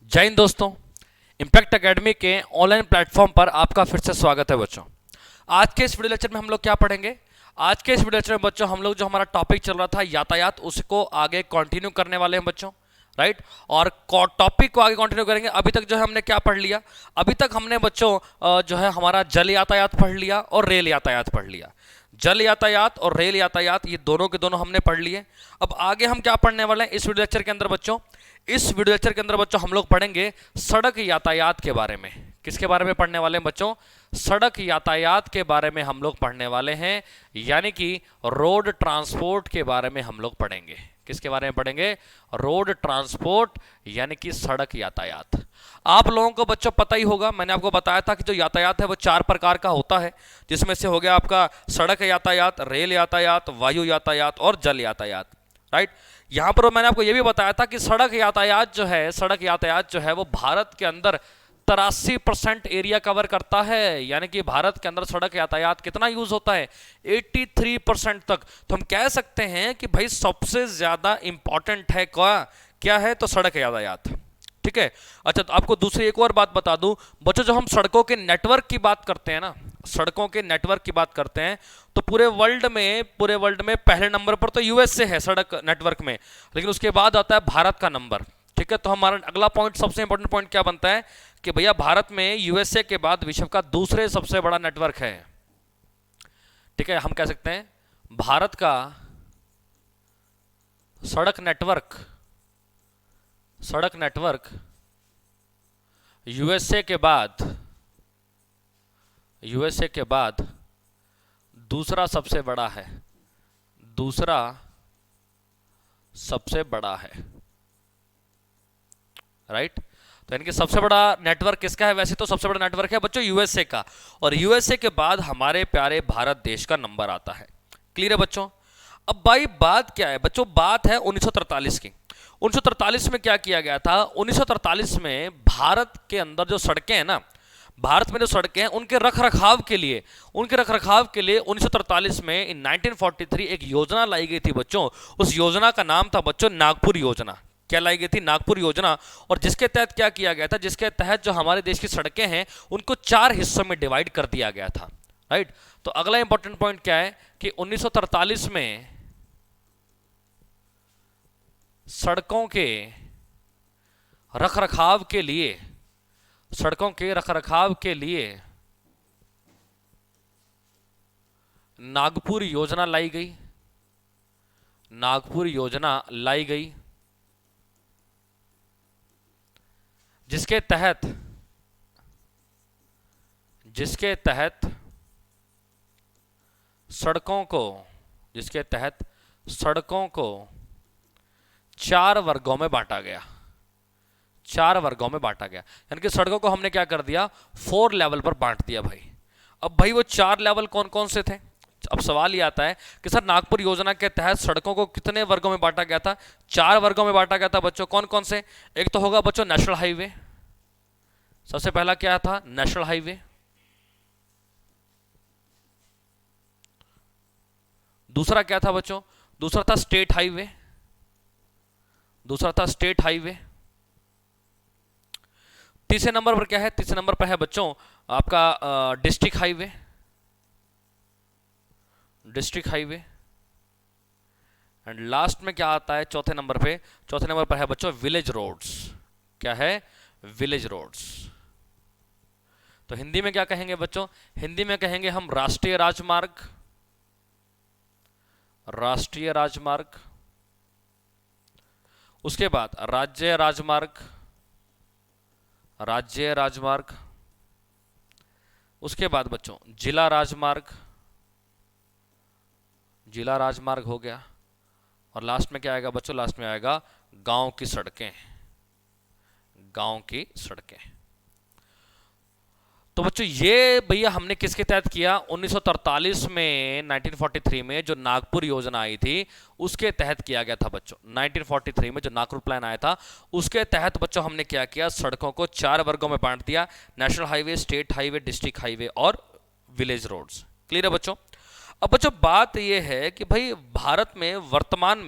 जय हिंद दोस्तों। Impact academy के ऑनलाइन प्लेटफॉर्म पर आपका फिर से स्वागत है बच्चों। आज के इस वीडियो लेक्चर में हम लोग क्या पढ़ेंगे? आज के इस वीडियो लेक्चर में बच्चों हम लोग जो हमारा टॉपिक चल रहा था यातायात, उसको आगे कंटिन्यू करने वाले हैं बच्चों, राइट। और टॉपिक को आगे कंटिन्यू करेंगे। अभी तक जो है हमने क्या पढ़ लिया? अभी तक हमने बच्चों जो है हमारा जल यातायात पढ़ लिया और रेल यातायात पढ़ लिया। जल यातायात और रेल यातायात ये दोनों के दोनों हमने पढ़ लिए। अब आगे हम क्या पढ़ने वाले हैं इस वीडियो लेक्चर के अंदर बच्चों? इस वीडियो लेक्चर के अंदर बच्चों हम लोग पढ़ेंगे सड़क यातायात के बारे में। किसके बारे में पढ़ने वाले हैं बच्चों? सड़क यातायात के बारे में हम लोग पढ़ने वाले हैं, यानी कि रोड ट्रांसपोर्ट के बारे में हम लोग पढ़ेंगे। किसके बारे में पढ़ेंगे? रोड ट्रांसपोर्ट यानी कि सड़क यातायात। आप लोगों को बच्चों पता ही होगा, मैंने आपको बताया था कि जो यातायात है वो 4 प्रकार का होता है, जिसमें से हो गया आपका सड़क यातायात, रेल यातायात, वायु यातायात और जल यातायात, राइट। यहां पर मैंने आपको यह भी बताया था कि सड़क यातायात जो है वो भारत के अंदर 83% एरिया कवर करता है। यानी कि भारत के अंदर सड़क यातायात कितना यूज होता है? 83% तक। तो हम कह सकते हैं कि भाई सबसे ज्यादा इंपॉर्टेंट है क्या है? तो सड़क यातायात, ठीक है। अच्छा, तो आपको दूसरी एक और बात बता दूं बच्चों, जो हम सड़कों के नेटवर्क की बात करते हैं ना, सड़कों के नेटवर्क की बात करते हैं, तो पूरे वर्ल्ड में पहले नंबर पर तो यूएसए है सड़क नेटवर्क में, लेकिन उसके बाद आता है भारत का नंबर, ठीक है। तो हमारा अगला पॉइंट, सबसे इंपॉर्टेंट पॉइंट क्या बनता है कि भैया भारत में यूएसए के बाद विश्व का दूसरे सबसे बड़ा नेटवर्क है, ठीक है। हम कह सकते हैं भारत का सड़क नेटवर्क यूएसए के बाद दूसरा सबसे बड़ा है, राइट। तो यानी कि सबसे बड़ा नेटवर्क किसका है? वैसे तो सबसे बड़ा नेटवर्क है बच्चों यूएसए का, और यूएसए के बाद हमारे प्यारे भारत देश का नंबर आता है। क्लियर है बच्चों? अब भाई बात क्या है बच्चों? बात है 1943 की। 1943 में क्या किया गया था? 1943 में भारत के अंदर जो सड़कें हैं ना, भारत में जो सड़कें हैं उनके रखरखाव के लिए 1943 में इन 1943 एक योजना लाई गई थी बच्चों। उस योजना का नाम था बच्चों नागपुर योजना। क्या लाई गई थी? नागपुर योजना। और जिसके तहत क्या किया गया था? जिसके तहत जो हमारे देश की सड़कें हैं उनको 4 हिस्सों में डिवाइड कर दिया गया था, राइट। तो अगला इंपॉर्टेंट पॉइंट क्या है कि 1943 में सड़कों के रखरखाव के लिए नागपुर योजना लाई गई, जिसके तहत सड़कों को 4 वर्गों में बांटा गया। यानी कि सड़कों को हमने क्या कर दिया? 4 लेवल पर बांट दिया भाई। अब भाई वो 4 लेवल कौन कौन से थे? अब सवाल ये आता है कि सर नागपुर योजना के तहत सड़कों को कितने वर्गों में बांटा गया था? 4 वर्गों में बांटा गया था बच्चों। कौन कौन से? एक तो होगा बच्चों नेशनल हाईवे। सबसे पहला क्या था? National highway. दूसरा क्या था बच्चों? दूसरा था स्टेट हाईवे। तीसरे नंबर पर क्या है? तीसरे नंबर पर है बच्चों आपका डिस्ट्रिक्ट हाईवे। एंड लास्ट में क्या आता है चौथे नंबर पर है बच्चों विलेज रोड्स। क्या है? Village roads. तो हिंदी में क्या कहेंगे बच्चों? हिंदी में कहेंगे हम राष्ट्रीय राजमार्ग, उसके बाद राज्य राजमार्ग, उसके बाद बच्चों जिला राजमार्ग हो गया, और लास्ट में क्या आएगा बच्चों? लास्ट में आएगा गांव की सड़कें। तो बच्चों ये भैया हमने किसके तहत किया? 1943 में जो नागपुर योजना आई थी उसके तहत किया गया था बच्चों। 1943 में जो नागपुर प्लान आया था उसके तहत बच्चों हमने क्या किया? सड़कों को 4 वर्गों में बांट दिया, national highway, state highway, district highway और विलेज रोड्स। क्लियर है बच्चों? अब बच्चों बात यह है कि भाई भारत में वर्तमान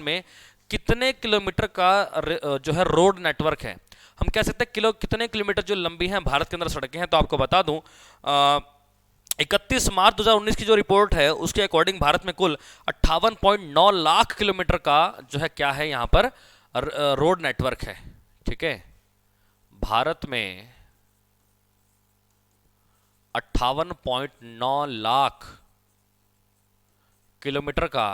में कितने किलोमीटर का जो है रोड नेटवर्क है, हम कह सकते हैं कितने किलोमीटर जो लंबी हैं भारत के अंदर सड़कें हैं। तो आपको बता दूं 31 मार्च 2019 की जो रिपोर्ट है उसके अकॉर्डिंग भारत में कुल 58.9 लाख किलोमीटर का जो है क्या है यहाँ पर रोड नेटवर्क है। ठीक है, भारत में 58.9 लाख किलोमीटर का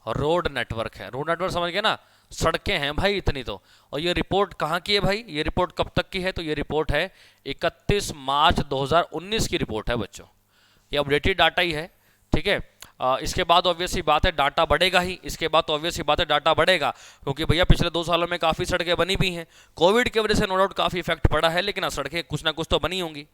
रोड नेटवर्क है। रोड नेटवर्क समझ गए ना, सड़कें हैं भाई इतनी तो। और ये रिपोर्ट कहाँ की है भाई, ये रिपोर्ट कब तक की है, तो ये रिपोर्ट है 31 मार्च 2019 की रिपोर्ट है बच्चों, ये अपडेटेड डाटा ही है। ठीक है, इसके बाद ऑब्वियस ही बात है डाटा बढ़ेगा ही, इसके बाद तो ऑब्वियस ही बात है डाटा बढ़ेगा, क्योंकि भैया पिछले 2 सालों में काफ़ी सड़कें बनी भी हैं। कोविड की वजह से नो डाउट काफ़ी इफेक्ट पड़ा है, लेकिन सड़कें कुछ ना कुछ तो बनी होंगी।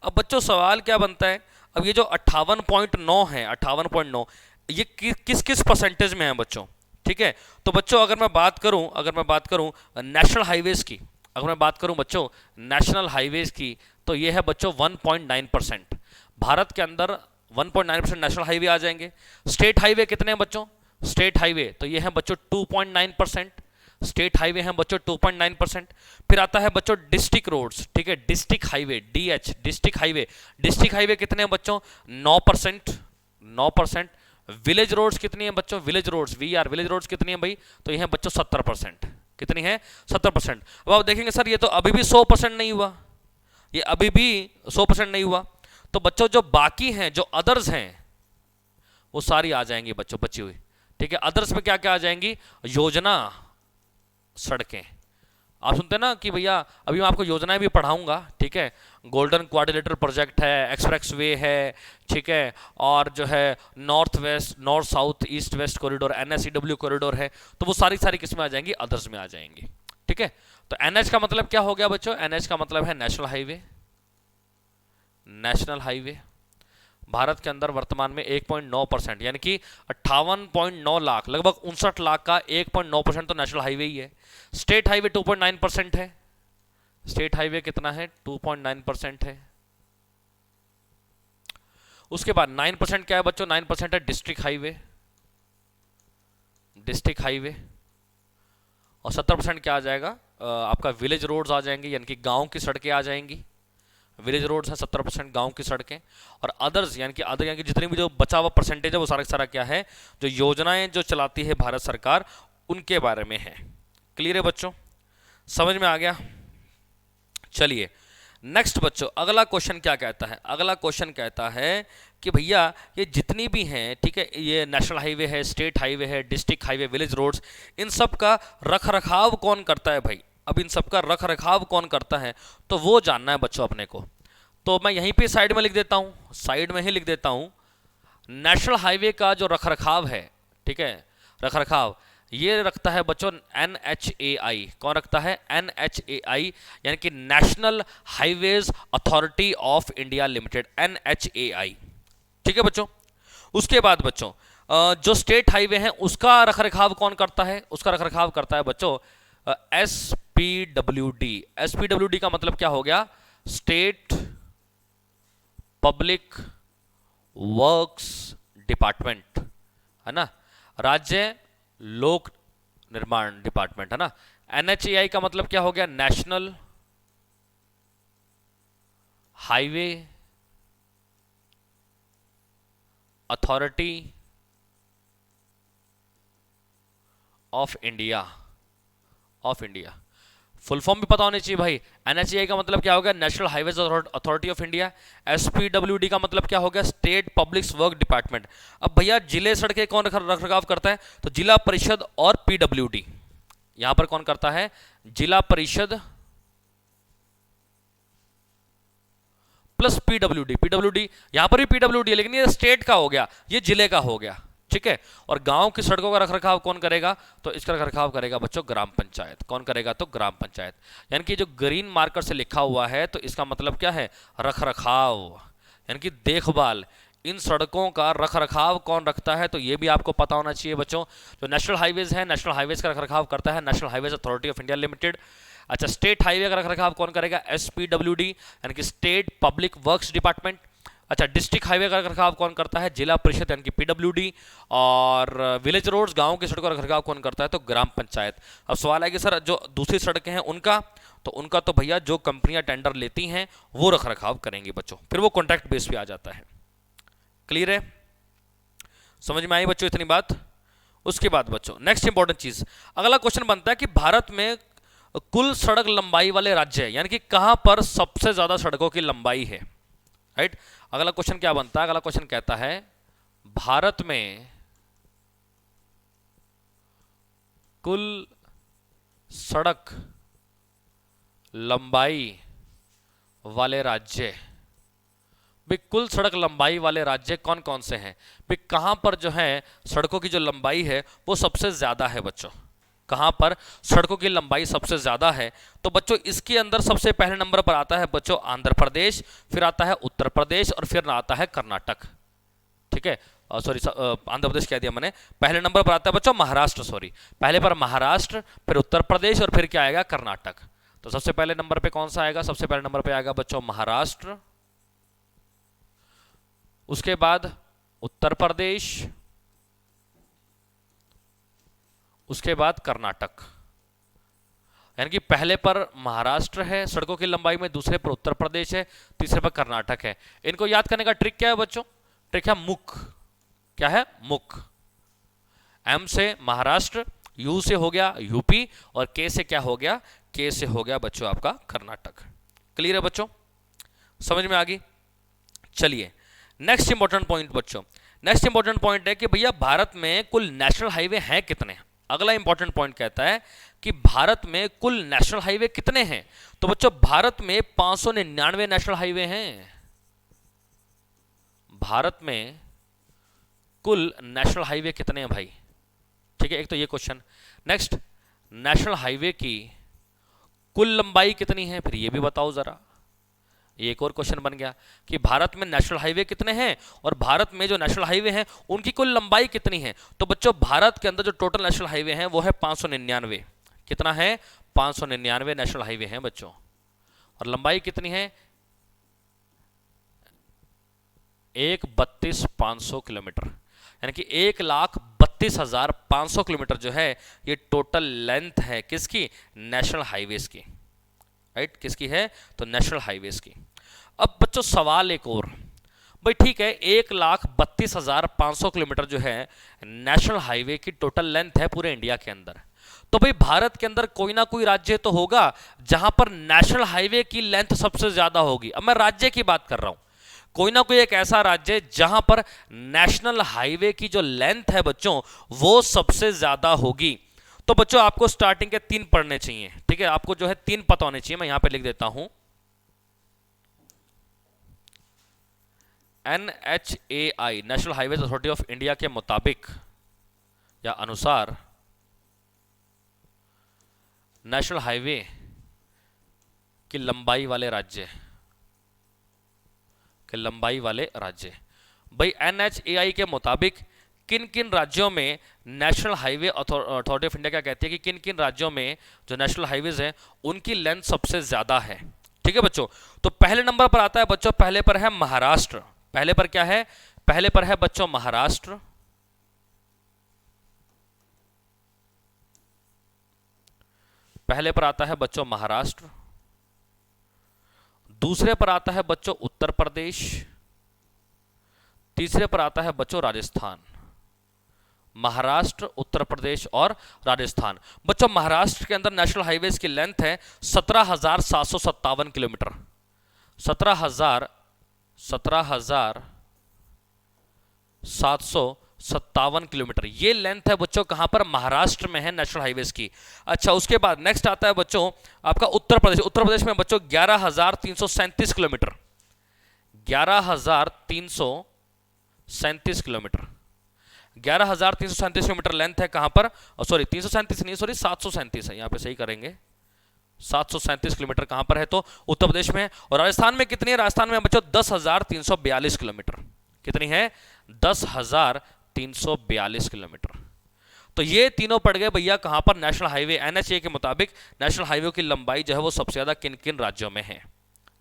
अब बच्चों सवाल क्या बनता है, अब ये जो 58.9 है, 58.9 ये किस किस परसेंटेज में है बच्चों। ठीक है, तो बच्चों अगर मैं बात करूं नेशनल हाईवेज की, अगर मैं बात करूं बच्चों नेशनल हाईवेज की, तो ये है बच्चों 1.9%। भारत के अंदर 1.9% नेशनल हाईवे आ जाएंगे। स्टेट हाईवे कितने हैं बच्चों, स्टेट हाईवे तो ये है बच्चों 2.9%, स्टेट हाईवे हैं बच्चों 2.9%। फिर आता है बच्चों डिस्ट्रिक्ट रोड्स, ठीक है, district highway DH, district highway कितने हैं बच्चों 9%। विलेज रोड्स कितनी है बच्चों, village roads VR, village roads कितनी है भाई, तो ये है बच्चों 70%। कितनी है 70%। अब आप देखेंगे सर ये तो अभी भी 100% नहीं हुआ, ये अभी भी 100% नहीं हुआ। तो बच्चों जो बाकी हैं, जो अदर्स हैं, वो सारी आ जाएंगी बच्चों बची हुई। ठीक है, अदर्स में क्या क्या आ जाएंगी, योजना, सड़कें। आप सुनते हैं ना कि भैया अभी मैं आपको योजनाएं भी पढ़ाऊंगा। ठीक है, गोल्डन क्वाड्रिलेटरल प्रोजेक्ट है, एक्सप्रेस वे है, ठीक है, और जो है north south east west corridor NSEW corridor है, तो वो सारी किस्में आ जाएंगी, अदर्स में आ जाएंगी। ठीक है, तो NH का मतलब क्या हो गया बच्चों, NH का मतलब है national highway. National highway Bharat के अंदर वर्तमान में 1.9% यानी कि 58.9 लाख, लगभग 59 लाख का 1.9% तो नेशनल हाईवे ही है। स्टेट हाईवे 2.9% है, स्टेट हाईवे कितना है 2.9% है। उसके बाद 9% क्या है बच्चों, 9% है डिस्ट्रिक्ट हाईवे, और 70% क्या आ जाएगा आपका विलेज रोड्स आ जाएंगे, यानी कि गांव की सड़कें आ जाएंगी। विलेज रोड्स हैं 70%, गांव की सड़कें, और अदर्स यानी कि जितनी भी जो बचा हुआ परसेंटेज है वो सारा क्या है, जो योजनाएं जो चलाती है भारत सरकार, उनके बारे में है। क्लियर है बच्चों, समझ में आ गया। चलिए नेक्स्ट बच्चों, अगला क्वेश्चन क्या कहता है, अगला क्वेश्चन कहता है कि भैया ये जितनी भी हैं, ठीक है, ये नेशनल हाईवे है, स्टेट हाईवे है, डिस्ट्रिक्ट हाईवे, विलेज रोड्स, इन सब का रख रखाव कौन करता है भाई। अब इन सब का रख रखाव कौन करता है, तो वो जानना है बच्चों अपने को। तो मैं यहीं पे साइड में लिख देता हूँ, साइड में ही लिख देता हूँ, नेशनल हाईवे का जो रख रखाव है, ठीक है, रख रखाव ये रखता है बच्चों NHAI। कौन रखता है, NHAI, यानी कि national highways authority of India limited, NHAI। ठीक है बच्चों, उसके बाद बच्चों जो स्टेट हाईवे हैं उसका रख रखाव कौन करता है, उसका रख रखाव करता है बच्चों SPWD। SPWD का मतलब क्या हो गया, स्टेट पब्लिक वर्क्स डिपार्टमेंट, है ना, राज्य लोक निर्माण डिपार्टमेंट, है ना। NHAI का मतलब क्या हो गया, national highway authority of India, full form भी पता होनी चाहिए भाई। NHAI का मतलब क्या हो गया, national highways authority of India. SPWD का मतलब क्या हो गया, स्टेट पब्लिक वर्क डिपार्टमेंट। अब भैया जिले सड़कें कौन रख रखाव करता है, तो जिला परिषद और PWD। यहां पर कौन करता है, जिला परिषद प्लस PWD यहां पर भी PWD है, लेकिन ये स्टेट का हो गया, ये जिले का हो गया। ठीक है, और गांव की सड़कों का रखरखाव कौन करेगा, तो इसका रखरखाव करेगा बच्चों ग्राम पंचायत। कौन करेगा, तो ग्राम पंचायत। यानी कि जो ग्रीन मार्कर से लिखा हुआ है तो इसका मतलब क्या है, रखरखाव, यानी कि देखभाल। इन सड़कों का रखरखाव कौन रखता है, तो ये भी आपको पता होना चाहिए बच्चों। जो नेशनल हाईवेज है, नेशनल हाईवेज का रखरखाव करता है national highways authority of India limited. अच्छा, स्टेट हाईवे का रखरखाव कौन करेगा, SPWD, यानी कि स्टेट पब्लिक वर्क्स डिपार्टमेंट। अच्छा, डिस्ट्रिक्ट हाईवे का रखरखाव कौन करता है? जिला परिषद यानी कि पीडब्ल्यूडी। और विलेज रोड्स, गांव की सड़कों का रखरखाव कौन करता है? तो ग्राम पंचायत। अब सवाल है कि सर जो दूसरी सड़कें हैं उनका, तो उनका तो भैया जो कंपनियां टेंडर लेती हैं वो रखरखाव करेंगी बच्चों, फिर वो कॉन्ट्रैक्ट बेस पे आ जाता है। क्लियर है? समझ में आई बच्चों इतनी बात? उसके बाद बच्चों नेक्स्ट इंपॉर्टेंट चीज, अगला क्वेश्चन बनता है कि भारत में कुल सड़क लंबाई वाले राज्य यानी कि कहां पर सबसे ज्यादा सड़कों की लंबाई है, राइट? अगला क्वेश्चन क्या बनता है? अगला क्वेश्चन कहता है भारत में कुल सड़क लंबाई वाले राज्य, भाई कुल सड़क लंबाई वाले राज्य कौन कौन से हैं? भाई कहां पर जो है सड़कों की जो लंबाई है वो सबसे ज्यादा है बच्चों, कहां पर सड़कों की लंबाई सबसे ज्यादा है? तो बच्चों इसके अंदर सबसे पहले नंबर पर आता है बच्चों आंध्र प्रदेश, फिर आता है उत्तर प्रदेश और फिर आता है कर्नाटक। ठीक है, सॉरी आंध्र प्रदेश कह दिया मैंने। पहले नंबर पर आता है बच्चों महाराष्ट्र, सॉरी पहले पर महाराष्ट्र, फिर उत्तर प्रदेश और फिर क्या आएगा? कर्नाटक। तो सबसे पहले नंबर पे कौन सा आएगा? सबसे पहले नंबर पे आएगा बच्चों महाराष्ट्र, उसके बाद उत्तर प्रदेश, उसके बाद कर्नाटक। यानी कि पहले पर महाराष्ट्र है सड़कों की लंबाई में, दूसरे पर उत्तर प्रदेश है, तीसरे पर कर्नाटक है। इनको याद करने का ट्रिक क्या है बच्चों? ट्रिक है मुख। क्या है? मुख। एम से महाराष्ट्र, यू से हो गया यूपी और के से क्या हो गया? के से हो गया बच्चों आपका कर्नाटक। क्लियर है बच्चों? समझ में आ गई? चलिए नेक्स्ट इंपॉर्टेंट पॉइंट बच्चों, नेक्स्ट इंपॉर्टेंट पॉइंट है कि भैया भारत में कुल नेशनल हाईवे हैं कितने? अगला इंपॉर्टेंट पॉइंट कहता है कि भारत में कुल नेशनल हाईवे कितने हैं? तो बच्चों भारत में 599 नेशनल हाईवे हैं। भारत में कुल नेशनल हाईवे कितने हैं भाई? ठीक है, एक तो ये क्वेश्चन। नेक्स्ट, नेशनल हाईवे की कुल लंबाई कितनी है? फिर ये भी बताओ जरा। एक और क्वेश्चन बन गया कि भारत में नेशनल हाईवे कितने हैं और भारत में जो नेशनल हाईवे हैं उनकी कुल लंबाई कितनी है? तो बच्चों भारत के अंदर जो टोटल नेशनल हाईवे हैं वो है 599। कितना है? 599 नेशनल हाईवे हैं बच्चों। और लंबाई कितनी है? 1,32,500 किलोमीटर, यानी कि 1,32,500 किलोमीटर जो है ये टोटल लेंथ है किसकी? नेशनल हाईवेज की, राइट? किसकी है? तो नेशनल हाईवेज की। अब बच्चों सवाल एक और, भाई ठीक है 1,32,500 किलोमीटर जो है नेशनल हाईवे की टोटल लेंथ है पूरे इंडिया के अंदर, तो भाई भारत के अंदर कोई ना कोई राज्य तो होगा जहां पर नेशनल हाईवे की लेंथ सबसे ज्यादा होगी। अब मैं राज्य की बात कर रहा हूं, कोई ना कोई एक ऐसा राज्य जहां पर नेशनल हाईवे की जो लेंथ है बच्चों वो सबसे ज्यादा होगी। तो बच्चों आपको स्टार्टिंग के 3 पढ़ने चाहिए, ठीक है? आपको जो है 3 पता होने चाहिए। मैं यहां पे लिख देता हूं NHAI, national highway authority of India के मुताबिक या अनुसार नेशनल हाईवे की लंबाई वाले राज्य, लंबाई वाले राज्य। भाई NHAI के मुताबिक किन किन राज्यों में national highway authority of India क्या कहती है कि किन किन राज्यों में जो नेशनल हाईवेज हैं उनकी लेंथ सबसे ज्यादा है। ठीक है बच्चों, तो पहले नंबर पर आता है बच्चों, पहले पर है महाराष्ट्र। पहले पर क्या है? पहले पर है बच्चों महाराष्ट्र, पहले पर आता है बच्चों महाराष्ट्र, दूसरे पर आता है बच्चों उत्तर प्रदेश, तीसरे पर आता है बच्चों राजस्थान। महाराष्ट्र, उत्तर प्रदेश और राजस्थान। बच्चों महाराष्ट्र के अंदर नेशनल हाईवेज की लेंथ है 17,757 किलोमीटर। 17,757 किलोमीटर ये लेंथ है बच्चों, कहां पर? महाराष्ट्र में है नेशनल हाईवेज की। अच्छा उसके बाद नेक्स्ट आता है बच्चों आपका उत्तर प्रदेश। उत्तर प्रदेश में बच्चों 11,337 किलोमीटर, 11,337 किलोमीटर, 11,337 किलोमीटर लेंथ है कहां पर? सॉरी 337 नहीं, सॉरी 737 है, यहां पे सही करेंगे। 737 किलोमीटर कहां पर है? तो उत्तर प्रदेश में है। और राजस्थान में कितनी है? राजस्थान में बच्चों 10,342 किलोमीटर। कितनी है? 10,342 किलोमीटर। तो ये तीनों पड़ गए भैया कहां पर? National highway. NHA के मुताबिक नेशनल हाईवे की लंबाई जो है वो सबसे ज्यादा किन किन राज्यों में है।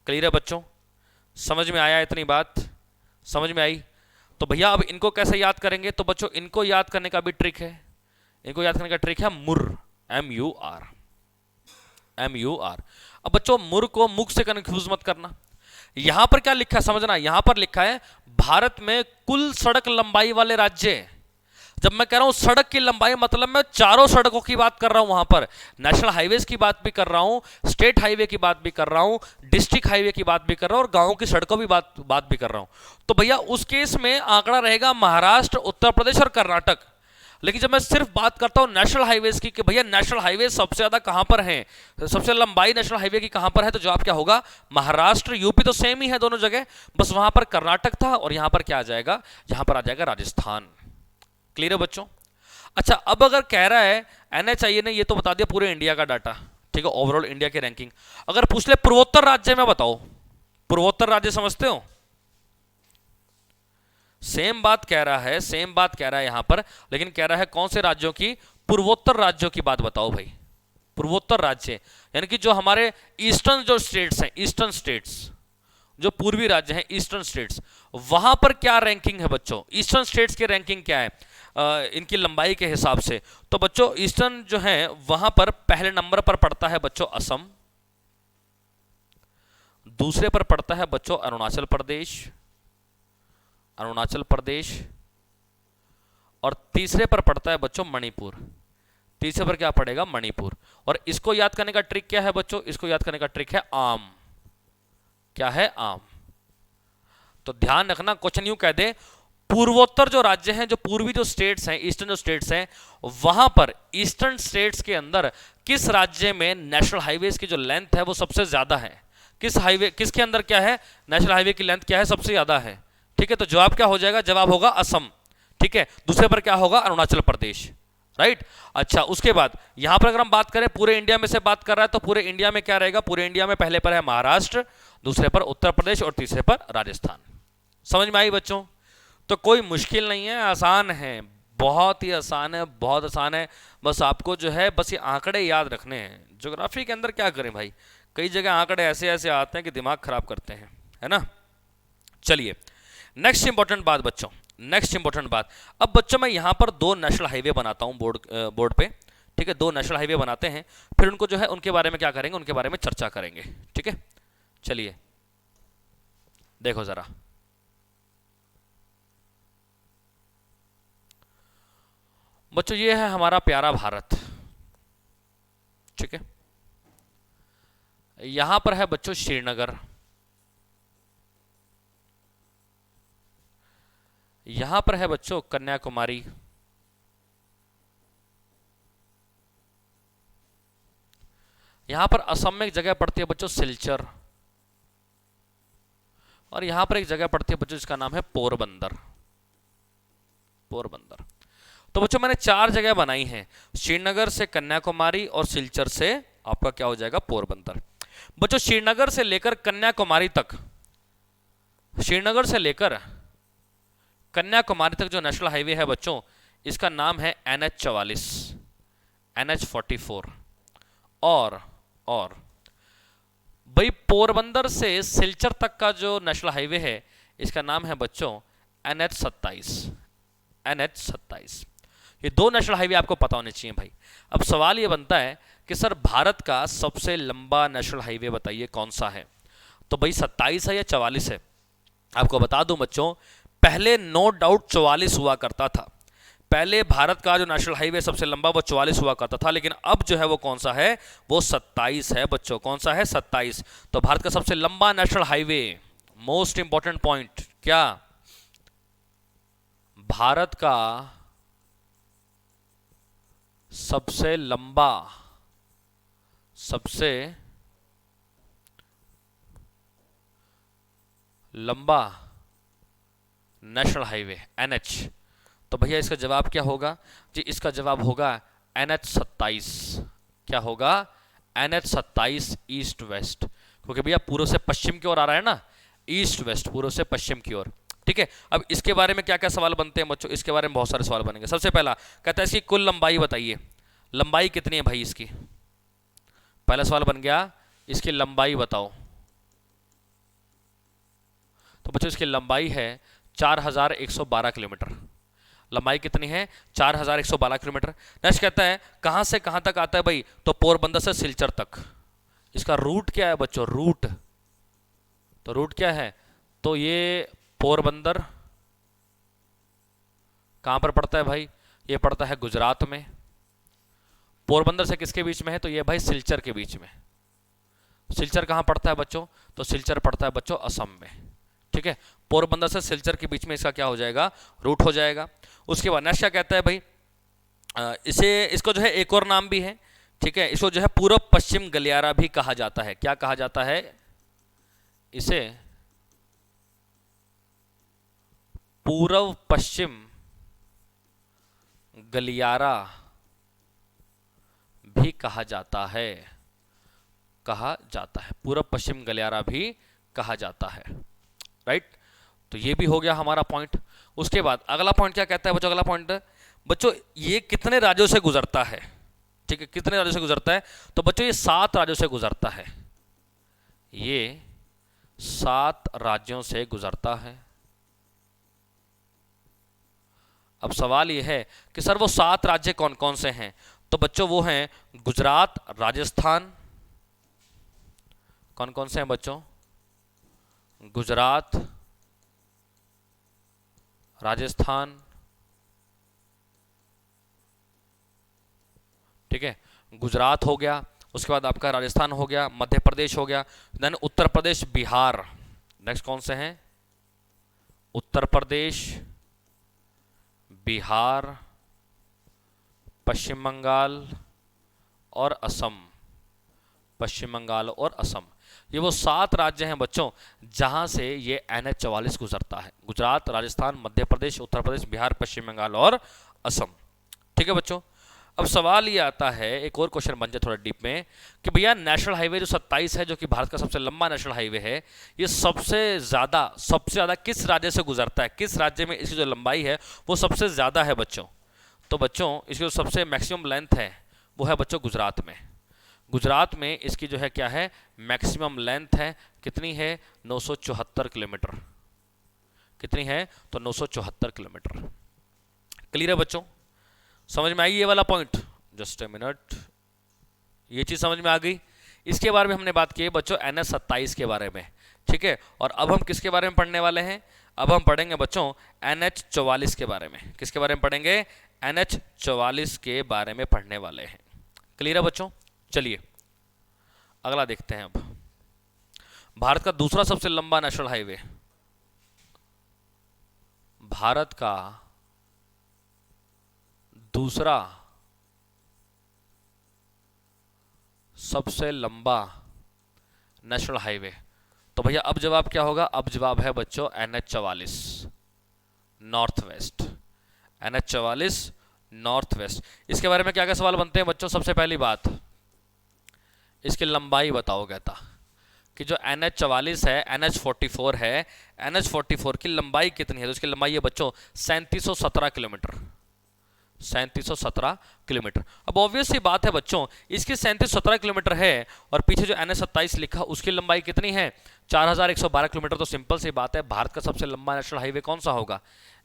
क्लियर है बच्चों? समझ में आया इतनी बात? समझ में आई? तो भैया अब इनको कैसे याद करेंगे? तो बच्चों इनको याद करने का भी ट्रिक है, इनको याद करने का ट्रिक है मुर, MUR, MUR। अब बच्चों मुर को मुख से कंफ्यूज मत करना। यहां पर क्या लिखा है समझना, यहां पर लिखा है भारत में कुल सड़क लंबाई वाले राज्य। जब मैं कह रहा हूं सड़क की लंबाई, मतलब मैं चारों सड़कों की बात कर रहा हूं, वहां पर नेशनल हाईवेज की बात भी कर रहा हूं, स्टेट हाईवे की बात भी कर रहा हूं, डिस्ट्रिक्ट हाईवे की बात भी कर रहा हूं, और गांवों की सड़कों की बात भी कर रहा हूं। तो भैया उस केस में आंकड़ा रहेगा महाराष्ट्र, उत्तर प्रदेश और कर्नाटक। लेकिन जब मैं सिर्फ बात करता हूं नेशनल हाईवेज की कि भैया नेशनल हाईवे सबसे ज्यादा कहां पर है, सबसे लंबाई नेशनल हाईवे की कहां पर है, तो जवाब क्या होगा? महाराष्ट्र। यूपी तो सेम ही है दोनों जगह, बस वहां पर कर्नाटक था और यहां पर क्या आ जाएगा, यहां पर आ जाएगा राजस्थान। क्लियर है बच्चों? अच्छा, अब अगर कह रहा है NHIA ने ये तो बता दिया पूरे इंडिया का डाटा, ठीक है, ओवरऑल इंडिया की रैंकिंग। अगर पूछ ले पूर्वोत्तर राज्य में बताओ, पूर्वोत्तर राज्य समझते हो? सेम बात कह रहा है, सेम बात कह रहा है यहां पर, लेकिन कह रहा है कौन से राज्यों की? पूर्वोत्तर राज्यों की बात बताओ भाई। पूर्वोत्तर राज्य यानी कि जो हमारे ईस्टर्न जो स्टेट्स हैं, ईस्टर्न स्टेट्स, जो पूर्वी राज्य हैं, ईस्टर्न स्टेट्स, वहां पर क्या रैंकिंग है बच्चों? ईस्टर्न स्टेट्स की रैंकिंग क्या है इनकी लंबाई के हिसाब से? तो बच्चों ईस्टर्न जो है वहां पर पहले नंबर पर पड़ता है बच्चों असम, दूसरे पर पड़ता है बच्चों अरुणाचल प्रदेश, अरुणाचल प्रदेश, और तीसरे पर पड़ता है बच्चों मणिपुर। तीसरे पर क्या पड़ेगा? मणिपुर। और इसको याद करने का ट्रिक क्या है बच्चों? इसको याद करने का ट्रिक है आम। क्या है? आम। तो ध्यान रखना, क्वेश्चन यूं कह दे पूर्वोत्तर जो राज्य हैं, जो पूर्वी जो स्टेट्स हैं, ईस्टर्न जो स्टेट्स हैं, वहां पर ईस्टर्न स्टेट्स के अंदर किस राज्य में नेशनल हाईवेज की जो लेंथ है वो सबसे ज्यादा है? किस हाईवे, किसके अंदर क्या है नेशनल हाईवे की लेंथ क्या है, सबसे ज्यादा है? ठीक है, तो जवाब क्या हो जाएगा? जवाब होगा असम। ठीक है, दूसरे पर क्या होगा? अरुणाचल प्रदेश। राइट। अच्छा, उसके बाद यहां पर अगर हम बात करें पूरे इंडिया में से बात कर रहा है, तो पूरे इंडिया में क्या रहेगा? पूरे इंडिया में पहले पर है महाराष्ट्र, दूसरे पर उत्तर प्रदेश और तीसरे पर राजस्थान। समझ में आई बच्चों? तो कोई मुश्किल नहीं है, आसान है, बहुत ही आसान है, बहुत आसान है। बस आपको जो है बस ये आंकड़े याद रखने हैं। ज्योग्राफी के अंदर क्या करें भाई, कई जगह आंकड़े ऐसे ऐसे आते हैं कि दिमाग खराब करते हैं, है ना। चलिए नेक्स्ट इंपॉर्टेंट बात बच्चों, नेक्स्ट इंपॉर्टेंट बात। अब बच्चों मैं यहां पर दो नेशनल हाईवे बनाता हूं बोर्ड पे, ठीक है, दो नेशनल हाईवे बनाते हैं, फिर उनको जो है उनके बारे में क्या करेंगे, उनके बारे में चर्चा करेंगे। ठीक है, चलिए देखो जरा। बच्चों ये है हमारा प्यारा भारत, ठीक है। यहां पर है बच्चों श्रीनगर, यहां पर है बच्चों कन्याकुमारी, यहां पर असम में एक जगह पड़ती है बच्चों सिलचर, और यहां पर एक जगह पड़ती है बच्चों जिसका नाम है पोरबंदर। पोरबंदर। तो बच्चों मैंने चार जगह बनाई हैं, श्रीनगर से कन्याकुमारी और सिलचर से आपका क्या हो जाएगा? पोरबंदर। बच्चों श्रीनगर से लेकर कन्याकुमारी तक, श्रीनगर से लेकर कन्याकुमारी तक जो नेशनल हाईवे है बच्चों, इसका नाम है NH44, NH44। और भाई पोरबंदर से सिलचर तक का जो नेशनल हाईवे है इसका नाम है बच्चों NH27, NH27। ये दो नेशनल हाईवे आपको पता होने चाहिए भाई। अब सवाल ये बनता है कि सर भारत का सबसे लंबा नेशनल हाईवे बताइए कौन सा है? तो भाई 27 है या 44 है? आपको बता दूं बच्चों, पहले नो डाउट 44 हुआ करता था। पहले भारत का जो नेशनल हाईवे सबसे लंबा वो 44 हुआ करता था, लेकिन अब जो है वो कौन सा है? वो 27 है बच्चों। कौन सा है? 27। तो भारत का सबसे लंबा national highway, most important point, क्या भारत का सबसे लंबा, सबसे लंबा नेशनल हाईवे NH। तो भैया इसका जवाब क्या होगा जी? इसका जवाब होगा NH27। क्या होगा? NH27 ईस्ट वेस्ट, क्योंकि भैया पूर्व से पश्चिम की ओर आ रहा है ना, ईस्ट वेस्ट, पूर्व से पश्चिम की ओर। ठीक है, अब इसके बारे में क्या क्या सवाल बनते हैं बच्चों? इसके बारे में बहुत सारे सवाल बनेंगे। सबसे पहला कहता है इसकी कुल लंबाई बताइए, लंबाई कितनी है भाई इसकी? पहला सवाल बन गया इसकी लंबाई बताओ। तो बच्चों इसकी लंबाई है 4112 किलोमीटर। लंबाई कितनी है? 4112 किलोमीटर। नेक्स्ट कहता है कहां से कहां तक आता है भाई? तो पोरबंदर से सिलचर तक। इसका रूट क्या है बच्चों? रूट, तो रूट क्या है? तो ये पोरबंदर कहां पर पड़ता है भाई? ये पड़ता है गुजरात में। पोरबंदर से किसके बीच में है? तो ये भाई सिलचर के बीच में। सिलचर कहां पड़ता है बच्चों? तो सिलचर पड़ता है बच्चों असम में। ठीक है, पोरबंदर से सिलचर के बीच में इसका क्या हो जाएगा? रूट हो जाएगा। उसके बाद नेक्स्ट क्या कहता है भाई? इसको जो है एक और नाम भी है। ठीक है, इसको जो है पूर्व पश्चिम गलियारा भी कहा जाता है। क्या कहा जाता है इसे? पूर्व पश्चिम गलियारा भी कहा जाता है। कहा जाता है, पूर्व पश्चिम गलियारा भी कहा जाता है। राइट, तो ये भी हो गया हमारा पॉइंट। उसके बाद अगला पॉइंट क्या कहता है बच्चों? अगला पॉइंट बच्चों ये कितने राज्यों से गुजरता है? ठीक है, कितने राज्यों से गुजरता है? तो बच्चों ये 7 राज्यों से गुजरता है। ये 7 राज्यों से गुजरता है। अब सवाल यह है कि सर वो 7 राज्य कौन कौन से हैं? तो बच्चों वो हैं गुजरात, राजस्थान। कौन कौन से हैं बच्चों? गुजरात, राजस्थान। ठीक है, गुजरात हो गया, उसके बाद आपका राजस्थान हो गया, मध्य प्रदेश हो गया, देन उत्तर प्रदेश, बिहार। नेक्स्ट कौन से हैं? उत्तर प्रदेश, बिहार, पश्चिम बंगाल और असम। पश्चिम बंगाल और असम, ये वो 7 राज्य हैं बच्चों जहां से ये NH-44 गुजरता है। गुजरात, राजस्थान, मध्य प्रदेश, उत्तर प्रदेश, बिहार, पश्चिम बंगाल और असम। ठीक है बच्चों, अब सवाल ये आता है, एक और क्वेश्चन बन जाए थोड़ा डीप में, कि भैया नेशनल हाईवे जो 27 है, जो कि भारत का सबसे लंबा नेशनल हाईवे है, ये सबसे ज्यादा किस राज्य से गुजरता है? किस राज्य में इसकी जो लंबाई है वो सबसे ज्यादा है बच्चों? तो बच्चों इसकी जो सबसे मैक्सिमम लेंथ है वो है बच्चों गुजरात में। गुजरात में इसकी जो है क्या है? मैक्सिमम लेंथ है। कितनी है? 974 किलोमीटर। कितनी है? तो 974 किलोमीटर। क्लियर है बच्चों? समझ में आई ये वाला पॉइंट? जस्ट ए मिनट, ये चीज समझ में आ गई। इसके बारे में हमने बात की है बच्चों NH-27 के बारे में। ठीक है, और अब हम किसके बारे में पढ़ने वाले हैं? अब हम पढ़ेंगे बच्चों NH-44 के बारे में। किसके बारे में पढ़ेंगे? NH-44 के बारे में पढ़ने वाले हैं। क्लियर है बच्चों? चलिए अगला देखते हैं। अब भारत का दूसरा सबसे लंबा नेशनल हाईवे, भारत का दूसरा सबसे लंबा नेशनल हाईवे, तो भैया अब जवाब क्या होगा? अब जवाब है बच्चों NH-44 north west. NH-44 north west. इसके बारे में क्या क्या सवाल बनते हैं बच्चों? सबसे पहली बात, इसकी लंबाई बताओ। कहता कि जो NH-44 है, NH-44 है, NH-44 की लंबाई कितनी है? तो इसकी लंबाई है बच्चों 3717 किलोमीटर। 3717 किलोमीटर। अब ऑब्वियस सी बात है बच्चों, इसकी 3717 किलोमीटर है और पीछे जो NH-27 लिखा उसकी लंबाई कितनी है? 4112 किलोमीटर। तो सिंपल सी बात है, भारत का सबसे लंबा नेशनल हाईवे कौन सा होगा?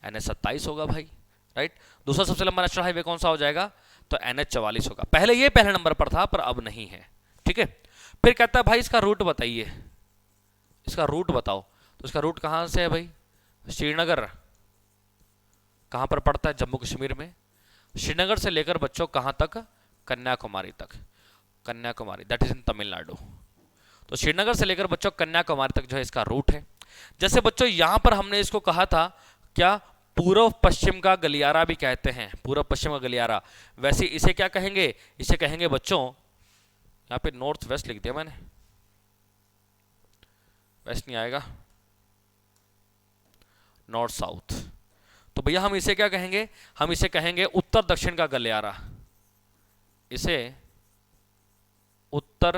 NH-27 होगा भाई। राइट, दूसरा सबसे लंबा नेशनल हाईवे कौन सा हो जाएगा? तो NH-44 होगा। पहले ये पहले नंबर पर था पर अब नहीं है। ठीक है, फिर कहता है भाई इसका रूट बताइए। इसका रूट बताओ। तो इसका रूट कहां से है भाई? श्रीनगर। कहां पर पड़ता है? जम्मू कश्मीर में। श्रीनगर से लेकर बच्चों कहां तक? कन्याकुमारी तक। Kanyakumari, that is in Tamil Nadu. तो श्रीनगर से लेकर बच्चों कन्याकुमारी तक जो है इसका रूट है। जैसे बच्चों यहां पर हमने इसको कहा था क्या? पूर्व पश्चिम का गलियारा भी कहते हैं। पूर्व पश्चिम का गलियारा, वैसे इसे क्या कहेंगे? इसे कहेंगे बच्चों, यहां पे नॉर्थ वेस्ट लिख दिया मैंने, वेस्ट नहीं आएगा, नॉर्थ साउथ। तो भैया हम इसे क्या कहेंगे? हम इसे कहेंगे उत्तर दक्षिण का गलियारा। इसे उत्तर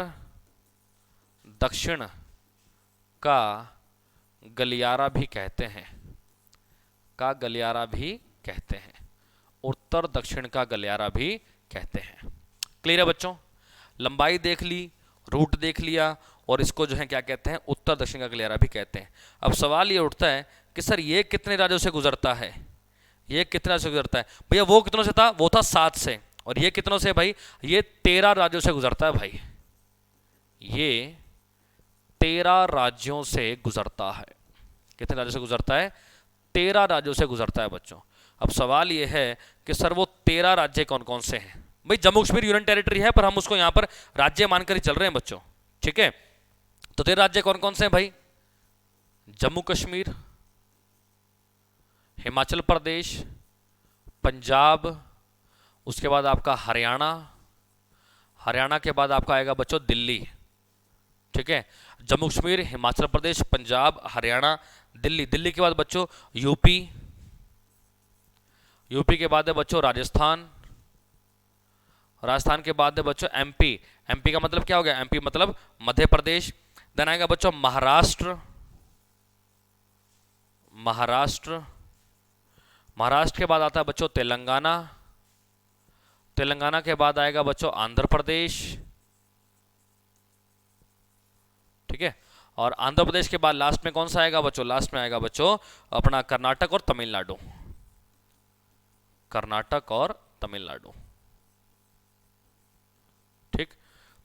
दक्षिण का गलियारा भी कहते हैं। का गलियारा भी कहते हैं। उत्तर दक्षिण का गलियारा भी कहते हैं। क्लियर है बच्चों? लंबाई देख ली, रूट देख लिया, और इसको जो है क्या कहते हैं, उत्तर दक्षिण का गलियारा भी कहते हैं। अब सवाल ये उठता है कि सर ये कितने राज्यों से गुजरता है, ये कितना से गुजरता है भैया? वो कितनों से था? वो था 7 से। और ये कितनों से भाई? ये 13 राज्यों से गुजरता है भाई, ये 13 राज्यों से गुजरता है। कितने राज्यों से गुजरता है? 13 राज्यों से गुजरता है बच्चों। अब सवाल ये है कि सर वो 13 राज्य कौन कौन से हैं? भाई जम्मू कश्मीर यूनियन टेरिटरी है, पर हम उसको यहां पर राज्य मानकर ही चल रहे हैं बच्चों, ठीक है? तो 13 राज्य कौन कौन से हैं भाई? जम्मू कश्मीर, हिमाचल प्रदेश, पंजाब, उसके बाद आपका हरियाणा, हरियाणा के बाद आपका आएगा बच्चों दिल्ली, ठीक है? जम्मू कश्मीर, हिमाचल प्रदेश, पंजाब, हरियाणा, दिल्ली। दिल्ली के बाद बच्चों यूपी, यूपी के बाद है बच्चों राजस्थान, राजस्थान के बाद है बच्चों एमपी। एमपी का मतलब क्या हो गया? एमपी मतलब मध्य प्रदेश। देन आएगा बच्चों महाराष्ट्र, महाराष्ट्र, महाराष्ट्र के बाद आता है बच्चों तेलंगाना, तेलंगाना के बाद आएगा बच्चों आंध्र प्रदेश, ठीक है? और आंध्र प्रदेश के बाद लास्ट में कौन सा आएगा बच्चों? लास्ट में आएगा बच्चों अपना कर्नाटक और तमिलनाडु, कर्नाटक और तमिलनाडु, ठीक?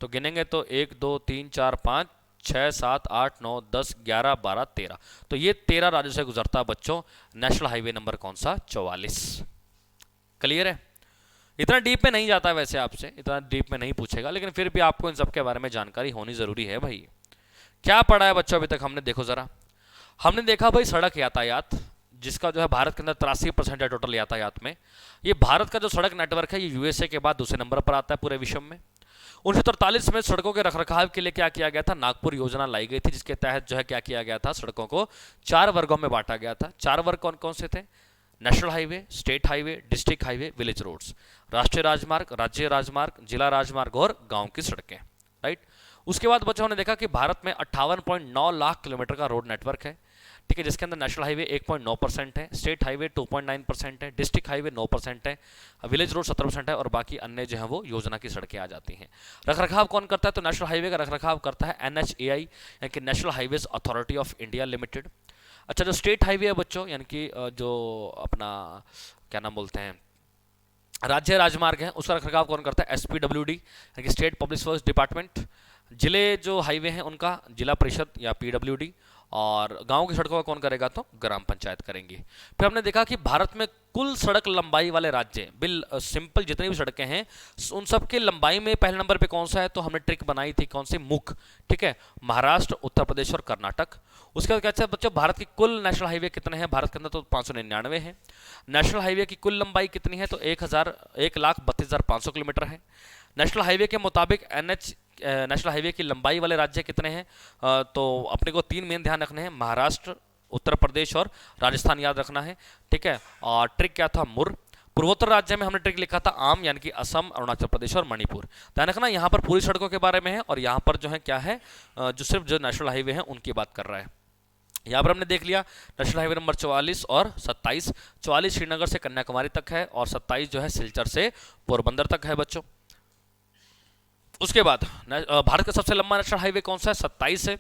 तो गिनेंगे तो 1 2 3 4 5 6 7 8 9 10 11 12 13। तो ये 13 राज्यों से गुजरता है बच्चों नेशनल हाईवे नंबर कौन सा? 44। क्लियर है? इतना डीप में नहीं जाता वैसे, आपसे इतना डीप में नहीं पूछेगा, लेकिन फिर भी आपको इन सब के बारे में जानकारी होनी जरूरी है भाई। क्या पढ़ा है बच्चों अभी तक हमने? देखो जरा, हमने देखा भाई सड़क यातायात, जिसका जो है भारत के अंदर 83% है टोटल यातायात में। ये भारत का जो सड़क नेटवर्क है ये यूएसए के बाद दूसरे नंबर पर आता है पूरे विश्व में। 1943 में सड़कों के रखरखाव के लिए क्या किया गया था? नागपुर योजना लाई गई थी, जिसके तहत जो है क्या किया गया था? सड़कों को 4 वर्गों में बांटा गया था। 4 वर्ग कौन कौन से थे? National highway, state highway, district highway, village roads. राष्ट्रीय राजमार्ग, राज्य राजमार्ग, जिला राजमार्ग और गांव की सड़कें, राइट? उसके बाद बच्चों ने देखा कि भारत में 58.9 लाख किलोमीटर का रोड नेटवर्क है, ठीक है? जिसके अंदर नेशनल हाईवे 1.9% है, स्टेट हाईवे 2.9% है, डिस्ट्रिक्ट हाईवे 9% है, विलेज रोड 17% है, और बाकी अन्य जो है वो योजना की सड़कें आ जाती हैं। रखरखाव कौन करता है? तो नेशनल हाईवे का रखरखाव करता है NHAI, यानी कि national highways authority of India limited. अच्छा, जो स्टेट हाईवे है बच्चों, यानी कि जो अपना क्या नाम बोलते हैं, राज्य राजमार्ग है, उसका रखरखाव कौन करता है? SPWD, यानी कि स्टेट पब्लिक वर्क्स डिपार्टमेंट। जिले जो हाईवे हैं उनका जिला परिषद या PWD, और गांव की सड़कों का कौन करेगा? तो ग्राम पंचायत करेंगी। फिर हमने देखा कि भारत में कुल सड़क लंबाई वाले राज्य, बिल सिंपल जितनी भी सड़कें हैं उन सब के लंबाई में पहले नंबर पे कौन सा है? तो हमने ट्रिक बनाई थी, कौन सी? मुख, ठीक है? महाराष्ट्र, उत्तर प्रदेश और कर्नाटक। उसके बाद क्या बच्चों, भारत की कुल नेशनल हाईवे कितने हैं? भारत के अंदर तो 599 है। नेशनल हाईवे की कुल लंबाई कितनी है? तो 1,32,500 किलोमीटर है। नेशनल हाईवे के मुताबिक नेशनल हाईवे की लंबाई वाले राज्य कितने हैं? तो अपने को 3 मेन ध्यान रखने हैं, महाराष्ट्र, उत्तर प्रदेश और राजस्थान याद रखना है, ठीक है? और ट्रिक क्या था? मुर। पूर्वोत्तर राज्य में हमने ट्रिक लिखा था आम, यानी कि असम, अरुणाचल प्रदेश और मणिपुर। ध्यान रखना, यहाँ पर पूरी सड़कों के बारे में है, और यहाँ पर जो है क्या है, जो सिर्फ जो नेशनल हाईवे है उनकी बात कर रहा है। यहाँ पर हमने देख लिया नेशनल हाईवे नंबर 44 और 27। 44 श्रीनगर से कन्याकुमारी तक है, और 27 जो है सिलचर से पोरबंदर तक है बच्चों। उसके बाद भारत का सबसे लंबा नेशनल हाईवे कौन सा है? 27 है।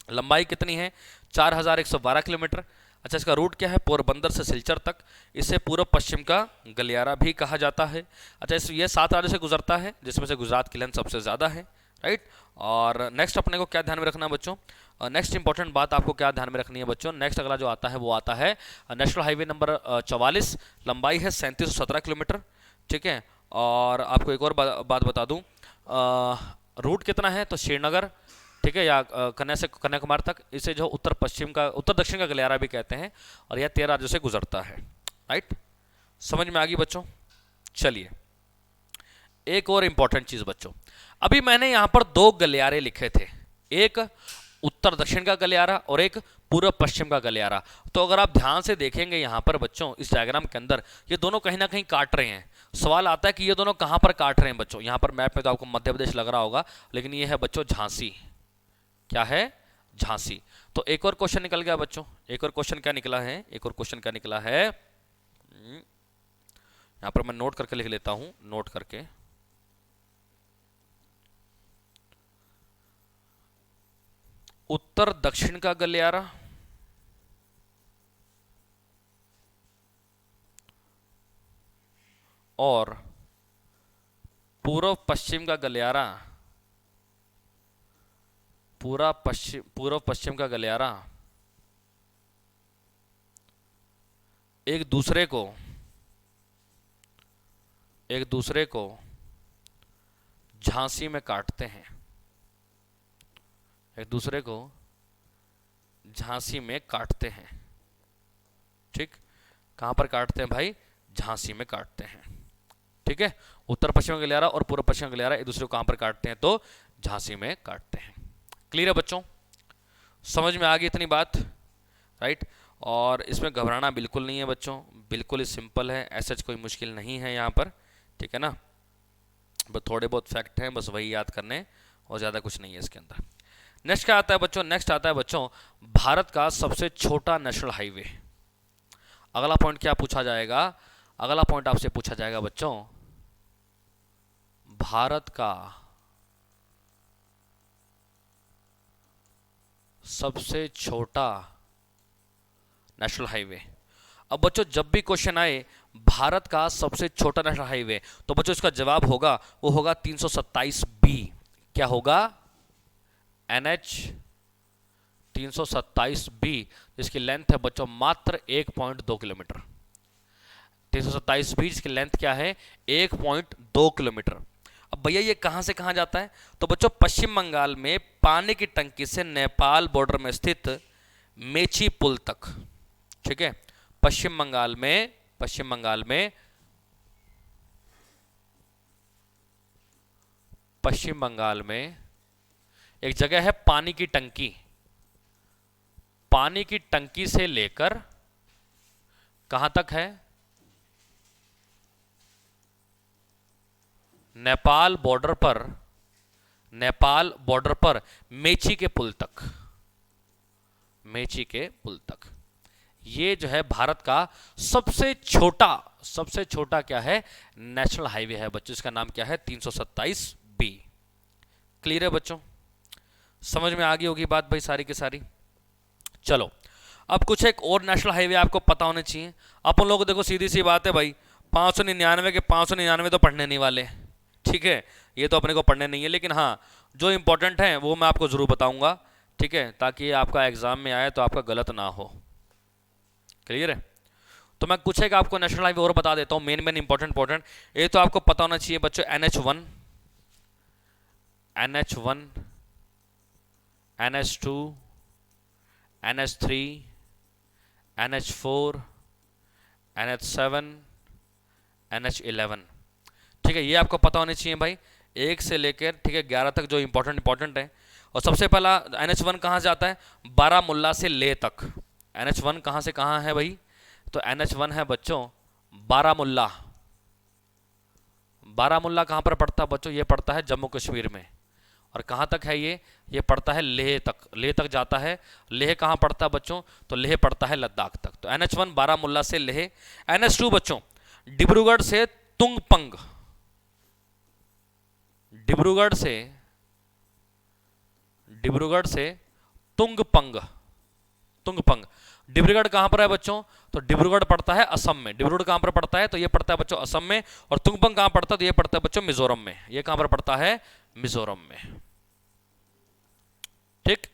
लंबाई कितनी है? 4112 किलोमीटर। अच्छा, इसका रूट क्या है? पोरबंदर से सिलचर तक। इसे पूर्व पश्चिम का गलियारा भी कहा जाता है। अच्छा, ये 7 राज्यों से गुजरता है, जिसमें से गुजरात की लेंथ सबसे ज़्यादा है, राइट? और नेक्स्ट अपने को क्या ध्यान में रखना है बच्चों? नेक्स्ट इंपॉर्टेंट बात आपको क्या ध्यान में रखनी है बच्चों? नेक्स्ट अगला जो आता है वो आता है नेशनल हाईवे नंबर 44। लंबाई है 3717 किलोमीटर, ठीक है? और आपको एक और बात बता दूं, रूट कितना है? तो श्रीनगर, ठीक है, या कन्या से कन्याकुमारी तक। इसे जो उत्तर पश्चिम का, उत्तर दक्षिण का गलियारा भी कहते हैं, और यह 13 राज्यों से गुजरता है, राइट? समझ में आ गई बच्चों? चलिए, एक और इंपॉर्टेंट चीज बच्चों, अभी मैंने यहां पर 2 गलियारे लिखे थे, एक उत्तर दक्षिण का गलियारा और एक पूर्व पश्चिम का गलियारा। तो अगर आप ध्यान से देखेंगे यहां पर बच्चों, इस डायग्राम के अंदर ये दोनों कहीं ना कहीं काट रहे हैं। सवाल आता है कि ये दोनों कहां पर काट रहे हैं बच्चों? यहां पर मैप में तो आपको मध्य प्रदेश लग रहा होगा, लेकिन ये है बच्चों झांसी। क्या है? झांसी। तो एक और क्वेश्चन निकल गया बच्चों। एक और क्वेश्चन क्या निकला है? एक और क्वेश्चन क्या निकला है? यहां पर मैं नोट करके लिख लेता हूं, नोट करके। उत्तर दक्षिण का गलियारा, और पूर्व पश्चिम का गलियारा, पूर्व पश्चिम का गलियारा एक दूसरे को झांसी में काटते हैं, एक दूसरे को झांसी में काटते हैं। ठीक, कहां पर काटते हैं भाई? झांसी में काटते हैं। ठीक है, उत्तर पश्चिम गलियारा और पूर्व पश्चिम गलियारा एक दूसरे को कहां पर काटते हैं? तो झांसी में काटते हैं। क्लियर है बच्चों? समझ में आ गई इतनी बात? राइट। और इसमें घबराना बिल्कुल नहीं है बच्चों, बिल्कुल ही सिंपल है, ऐसा कोई मुश्किल नहीं है यहाँ पर। ठीक है ना, बस थोड़े बहुत फैक्ट हैं, बस वही याद करने, और ज़्यादा कुछ नहीं है इसके अंदर। नेक्स्ट क्या आता है बच्चों? नेक्स्ट आता है बच्चों भारत का सबसे छोटा नेशनल हाईवे। अगला पॉइंट क्या पूछा जाएगा? अगला पॉइंट आपसे पूछा जाएगा बच्चों भारत का सबसे छोटा नेशनल हाईवे। अब बच्चों जब भी क्वेश्चन आए भारत का सबसे छोटा नेशनल हाईवे, तो बच्चों इसका जवाब होगा, वो होगा 327B। क्या होगा? NH 327B, जिसकी लेंथ है बच्चों मात्र 1.2 किलोमीटर। 327B जिसकी लेंथ क्या है? 1.2 किलोमीटर। अब भैया ये कहां से कहां जाता है? तो बच्चों पश्चिम बंगाल में पानी की टंकी से नेपाल बॉर्डर में स्थित मेची पुल तक। ठीक है, पश्चिम बंगाल में एक जगह है पानी की टंकी, पानी की टंकी से लेकर कहां तक है? नेपाल बॉर्डर पर मेची के पुल तक। ये जो है भारत का सबसे छोटा क्या है? नेशनल हाईवे है बच्चों, इसका नाम क्या है? 327B। क्लियर है बच्चों? समझ में आ गई होगी बात भाई सारी की सारी। चलो अब कुछ एक और नेशनल हाईवे आपको पता होने चाहिए। अपन लोग देखो सीधी सी बात है भाई, 599 के 599 तो पढ़ने नहीं वाले। ठीक है, ये तो अपने को पढ़ने नहीं है, लेकिन हाँ जो इंपॉर्टेंट है वो मैं आपको जरूर बताऊंगा। ठीक है, ताकि आपका एग्जाम में आए तो आपका गलत ना हो। क्लियर है? तो मैं कुछ एक आपको नेशनल हाईवे और बता देता हूँ, मेन इंपॉर्टेंट। ये तो आपको पता होना चाहिए बच्चों, NH1, NH2, NH3, NH4, NH7, NH11। ठीक है, ये आपको पता होने चाहिए भाई, 1 से लेकर ठीक है 11 तक जो इंपॉर्टेंट है। और सबसे पहला NH1 कहाँ से आता है? बारामुल्ला से लेह तक। NH1 कहाँ से कहाँ है भाई? तो NH1 है बच्चों बारामुल्ला। बारामुल्ला कहाँ पर पड़ता है बच्चों? ये पड़ता है जम्मू कश्मीर में। और कहाँ तक है ये पड़ता है लेह तक जाता है। लेह कहाँ पड़ता है बच्चों? तो लेह पड़ता है लद्दाख तक। तो NH1 बारामुल्ला से लेह। NH2 बच्चों डिब्रूगढ़ से तुंगपंग, डिब्रूगढ़ से तुंगपंग। डिब्रूगढ़ कहां पर है बच्चों? तो डिब्रूगढ़ पड़ता है असम में। डिब्रूगढ़ कहां पर पड़ता है? तो ये पड़ता है बच्चों असम में। और तुंगपंग कहां पड़ता है? तो ये पड़ता है बच्चों मिजोरम में। ये कहां पर पड़ता है? मिजोरम में। ठीक,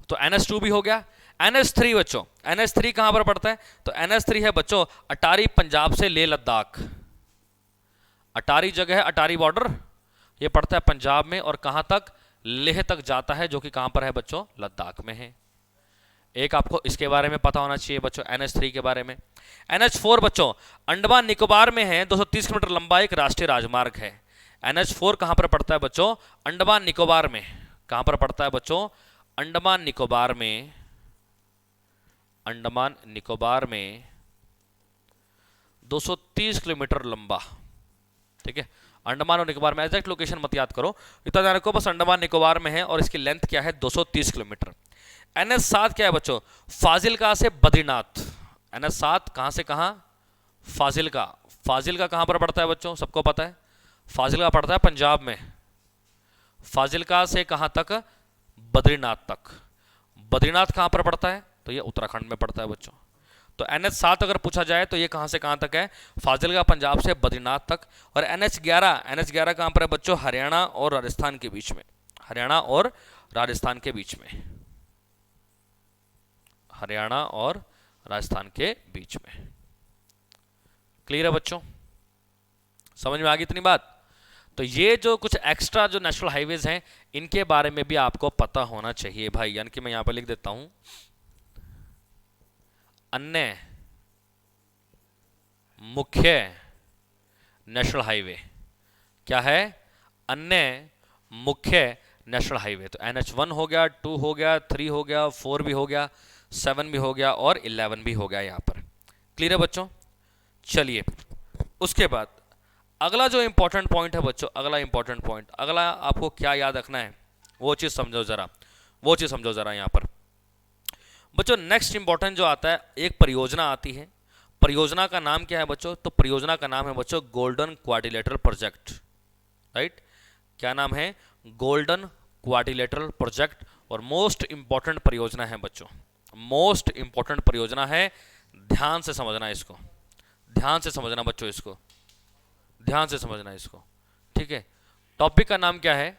तो NH2 भी हो गया। NH3 बच्चों, NH3 कहां पर पड़ता है? तो NH3 है बच्चों अटारी, पंजाब से लेह लद्दाख। अटारी जगह है, अटारी बॉर्डर, ये पड़ता है पंजाब में। और कहां तक? लेह तक जाता है, जो कि कहां पर है बच्चों? लद्दाख में है। एक आपको इसके बारे में पता होना चाहिए बच्चों, NH3 के बारे में। NH4 बच्चों अंडमान निकोबार में है, 230 किलोमीटर लंबा एक राष्ट्रीय राजमार्ग है। NH4 कहां पर पड़ता है बच्चों? अंडमान निकोबार में। कहां पर पड़ता है बच्चों? अंडमान निकोबार में। 230 किलोमीटर लंबा। ठीक है, अंडमान और निकोबार में, एग्जैक्ट लोकेशन मत याद करो, इतना जाने को बस अंडमान निकोबार में है। और इसकी लेंथ क्या है? 230 किलोमीटर। NH7 क्या है बच्चों? फाजिल्का से बद्रीनाथ। NH7 कहां से कहां? फाजिल्का। फाजिल्का कहां पर पड़ता है बच्चों? सबको पता है, फाजिल्का पड़ता है पंजाब में। फाजिल्का से कहां तक? बद्रीनाथ तक। बद्रीनाथ कहाँ पर पड़ता है? तो ये उत्तराखंड में पड़ता है बच्चों। तो NH7 अगर पूछा जाए तो ये कहाँ से कहाँ तक है? फाजिलका पंजाब से बद्रीनाथ तक। और NH11 कहाँ पर है बच्चों? हरियाणा और राजस्थान के बीच में, हरियाणा और राजस्थान के बीच में, हरियाणा और राजस्थान के बीच में। क्लियर है बच्चों? समझ में आ गई इतनी बात? तो ये जो कुछ एक्स्ट्रा जो नेशनल हाईवेज हैं इनके बारे में भी आपको पता होना चाहिए भाई। यानी कि मैं यहां पर लिख देता हूं अन्य मुख्य नेशनल हाईवे। क्या है? अन्य मुख्य नेशनल हाईवे। तो NH1 हो गया, 2 हो गया, 3 हो गया, 4 भी हो गया, 7 भी हो गया और 11 भी हो गया यहां पर। क्लियर है बच्चों? चलिए उसके बाद अगला जो इंपॉर्टेंट पॉइंट है बच्चों, अगला इंपॉर्टेंट पॉइंट, अगला आपको क्या याद रखना है वो चीज समझो जरा, वो चीज समझो जरा यहां पर बच्चों। नेक्स्ट इंपॉर्टेंट जो आता है, एक परियोजना आती है। परियोजना का नाम क्या है बच्चों? तो परियोजना का नाम है बच्चों गोल्डन क्वाड्रिलेटरल प्रोजेक्ट। राइट? क्या नाम है? Golden quadrilateral project. और मोस्ट इंपॉर्टेंट परियोजना है बच्चों, मोस्ट इंपॉर्टेंट परियोजना है। ध्यान से समझना इसको, ध्यान से समझना बच्चों, इसको ध्यान से समझना इसको। ठीक है? टॉपिक का नाम क्या है?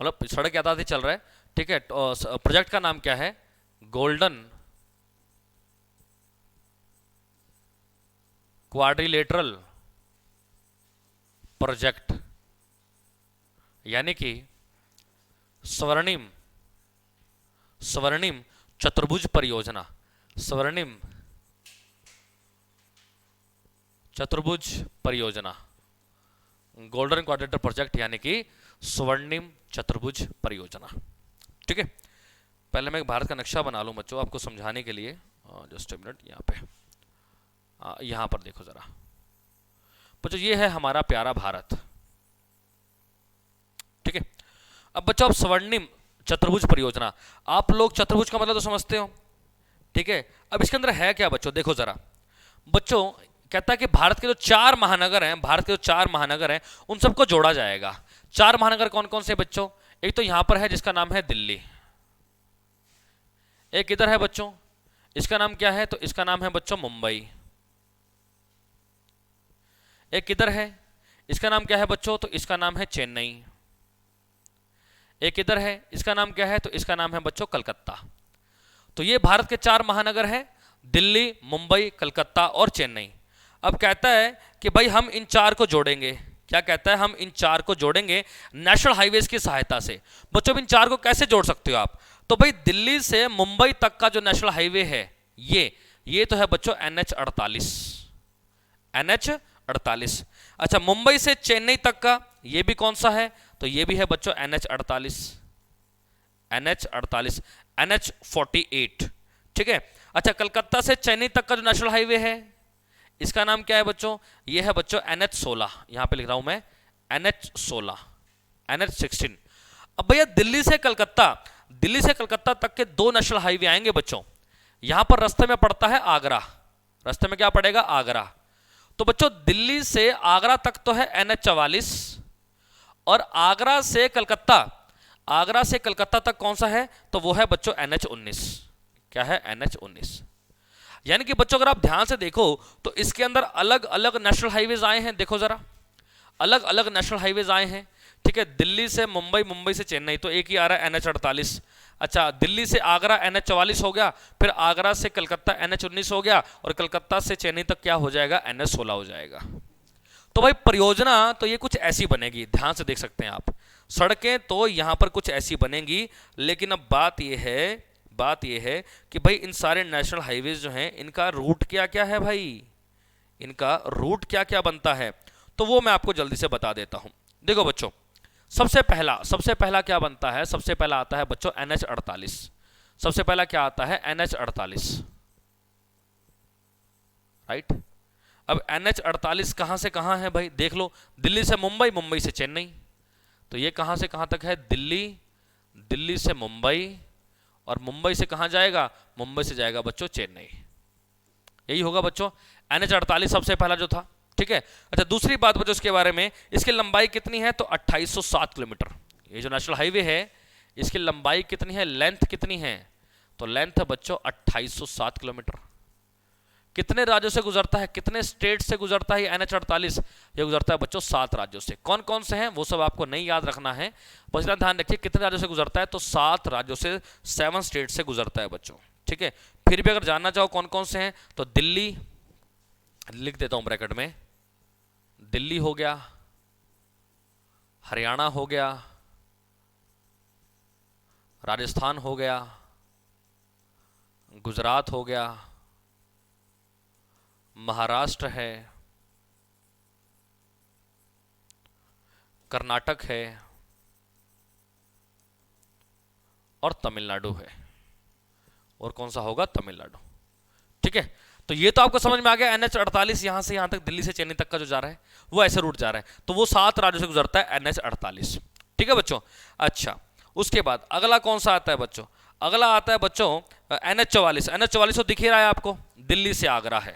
मतलब सड़क यातायात ही चल रहा है। ठीक है? प्रोजेक्ट का नाम क्या है? गोल्डन क्वाड्रिलेटरल प्रोजेक्ट, यानी कि स्वर्णिम स्वर्णिम चतुर्भुज परियोजना, स्वर्णिम चतुर्भुज परियोजना, गोल्डन क्वाड्रिलेटरल प्रोजेक्ट यानी कि स्वर्णिम चतुर्भुज परियोजना। ठीक है? पहले मैं एक भारत का नक्शा बना लूं बच्चों आपको समझाने के लिए। जस्ट अ मिनट, यहाँ पे यहां पर देखो जरा बच्चों, ये है हमारा प्यारा भारत। ठीक है? अब बच्चों, अब स्वर्णिम चतुर्भुज परियोजना, आप लोग चतुर्भुज का मतलब तो समझते हो। ठीक है? अब इसके अंदर है क्या बच्चों? देखो जरा बच्चों, कहता है कि भारत के जो 4 महानगर हैं, भारत के जो 4 महानगर हैं उन सबको जोड़ा जाएगा। 4 महानगर कौन कौन से बच्चों? एक तो यहां पर है जिसका नाम है दिल्ली, एक इधर है बच्चों, इसका नाम क्या है? तो इसका नाम है बच्चों मुंबई। एक इधर है, इसका नाम क्या है बच्चों? तो इसका नाम है चेन्नई। एक इधर है, इसका नाम क्या है? तो इसका नाम है बच्चों कलकत्ता। तो ये भारत के 4 महानगर हैं, दिल्ली, मुंबई, कलकत्ता और चेन्नई। अब कहता है कि भाई हम इन 4 को जोड़ेंगे। क्या कहता है? हम इन 4 को जोड़ेंगे नेशनल हाईवेज की सहायता से। बच्चों इन 4 को कैसे जोड़ सकते हो आप? तो भाई दिल्ली से मुंबई तक का जो नेशनल हाईवे है ये तो है बच्चों NH48, NH48। अच्छा, मुंबई से चेन्नई तक का ये भी कौन सा है? तो ये भी है बच्चों NH48, NH48, NH48। ठीक है? अच्छा, कलकत्ता से चेन्नई तक का जो नेशनल हाईवे है इसका नाम क्या है बच्चों? ये है बच्चों NH16। यहां पे लिख रहा हूं मैं NH16, NH16। अब भैया दिल्ली से कलकत्ता तक के 2 नेशनल हाईवे आएंगे बच्चों। यहां पर रास्ते में पड़ता है आगरा, रास्ते में क्या पड़ेगा? आगरा। तो बच्चों दिल्ली से आगरा तक तो है NH44 और आगरा से कलकत्ता तक कौन सा है? तो वो है बच्चों NH19। क्या है? NH19। यानी कि बच्चों अगर आप ध्यान से देखो तो इसके अंदर अलग अलग नेशनल हाईवेज आए हैं। देखो जरा, अलग अलग नेशनल हाईवेज आए हैं। ठीक है? दिल्ली से मुंबई, मुंबई से चेन्नई तो एक ही आ रहा है NH48। अच्छा, दिल्ली से आगरा NH44 हो गया, फिर आगरा से कलकत्ता NH19 हो गया और कलकत्ता से चेन्नई तक क्या हो जाएगा? NH16 हो जाएगा। तो भाई परियोजना तो ये कुछ ऐसी बनेगी, ध्यान से देख सकते हैं आप। सड़कें तो यहां पर कुछ ऐसी बनेंगी, लेकिन अब बात यह है कि भाई इन सारे नेशनल हाईवेज जो हैं इनका रूट क्या क्या है भाई, इनका रूट क्या क्या बनता है, तो वो मैं आपको जल्दी से बता देता हूं। देखो बच्चों, सबसे पहला क्या बनता है? सबसे पहला आता है बच्चों NH48। सबसे पहला क्या आता है? NH48। राइट? अब NH48 कहां से कहां है भाई? देख लो, दिल्ली से मुंबई, मुंबई से चेन्नई। तो ये कहां से कहां तक है? दिल्ली से मुंबई, और मुंबई से कहां जाएगा? मुंबई से जाएगा बच्चों चेन्नई। यही होगा बच्चों NH48 सबसे पहला जो था। ठीक है? अच्छा, दूसरी बात बच्चों इसके बारे में, इसकी लंबाई कितनी है? तो 2807 किलोमीटर। ये जो नेशनल हाईवे है इसकी लंबाई कितनी है, लेंथ कितनी है, तो लेंथ है बच्चों 2807 किलोमीटर। कितने राज्यों से गुजरता है, कितने स्टेट से गुजरता है NH 48? ये गुजरता है बच्चों 7 राज्यों से। कौन कौन से हैं वो सब आपको नहीं याद रखना है, बस इतना ध्यान रखिए कितने राज्यों से गुजरता है, तो 7 राज्यों से, 7 स्टेट से गुजरता है बच्चों। ठीक है, फिर भी अगर जानना चाहो कौन कौन से हैं तो दिल्ली, लिख देता हूं ब्रैकेट में, दिल्ली हो गया, हरियाणा हो गया, राजस्थान हो गया, गुजरात हो गया, महाराष्ट्र है, कर्नाटक है और तमिलनाडु है। और कौन सा होगा, तमिलनाडु। ठीक है, तो ये तो आपको समझ में आ गया। NH 48 यहां से यहां तक दिल्ली से चेन्नई तक का जो जा रहा है वो ऐसे रूट जा रहा है, तो वो 7 राज्यों से गुजरता है NH 48। ठीक है बच्चों। अच्छा, उसके बाद अगला कौन सा आता है बच्चों, अगला आता है बच्चों NH 44। NH 44 तो दिख ही रहा है आपको, दिल्ली से आगरा है।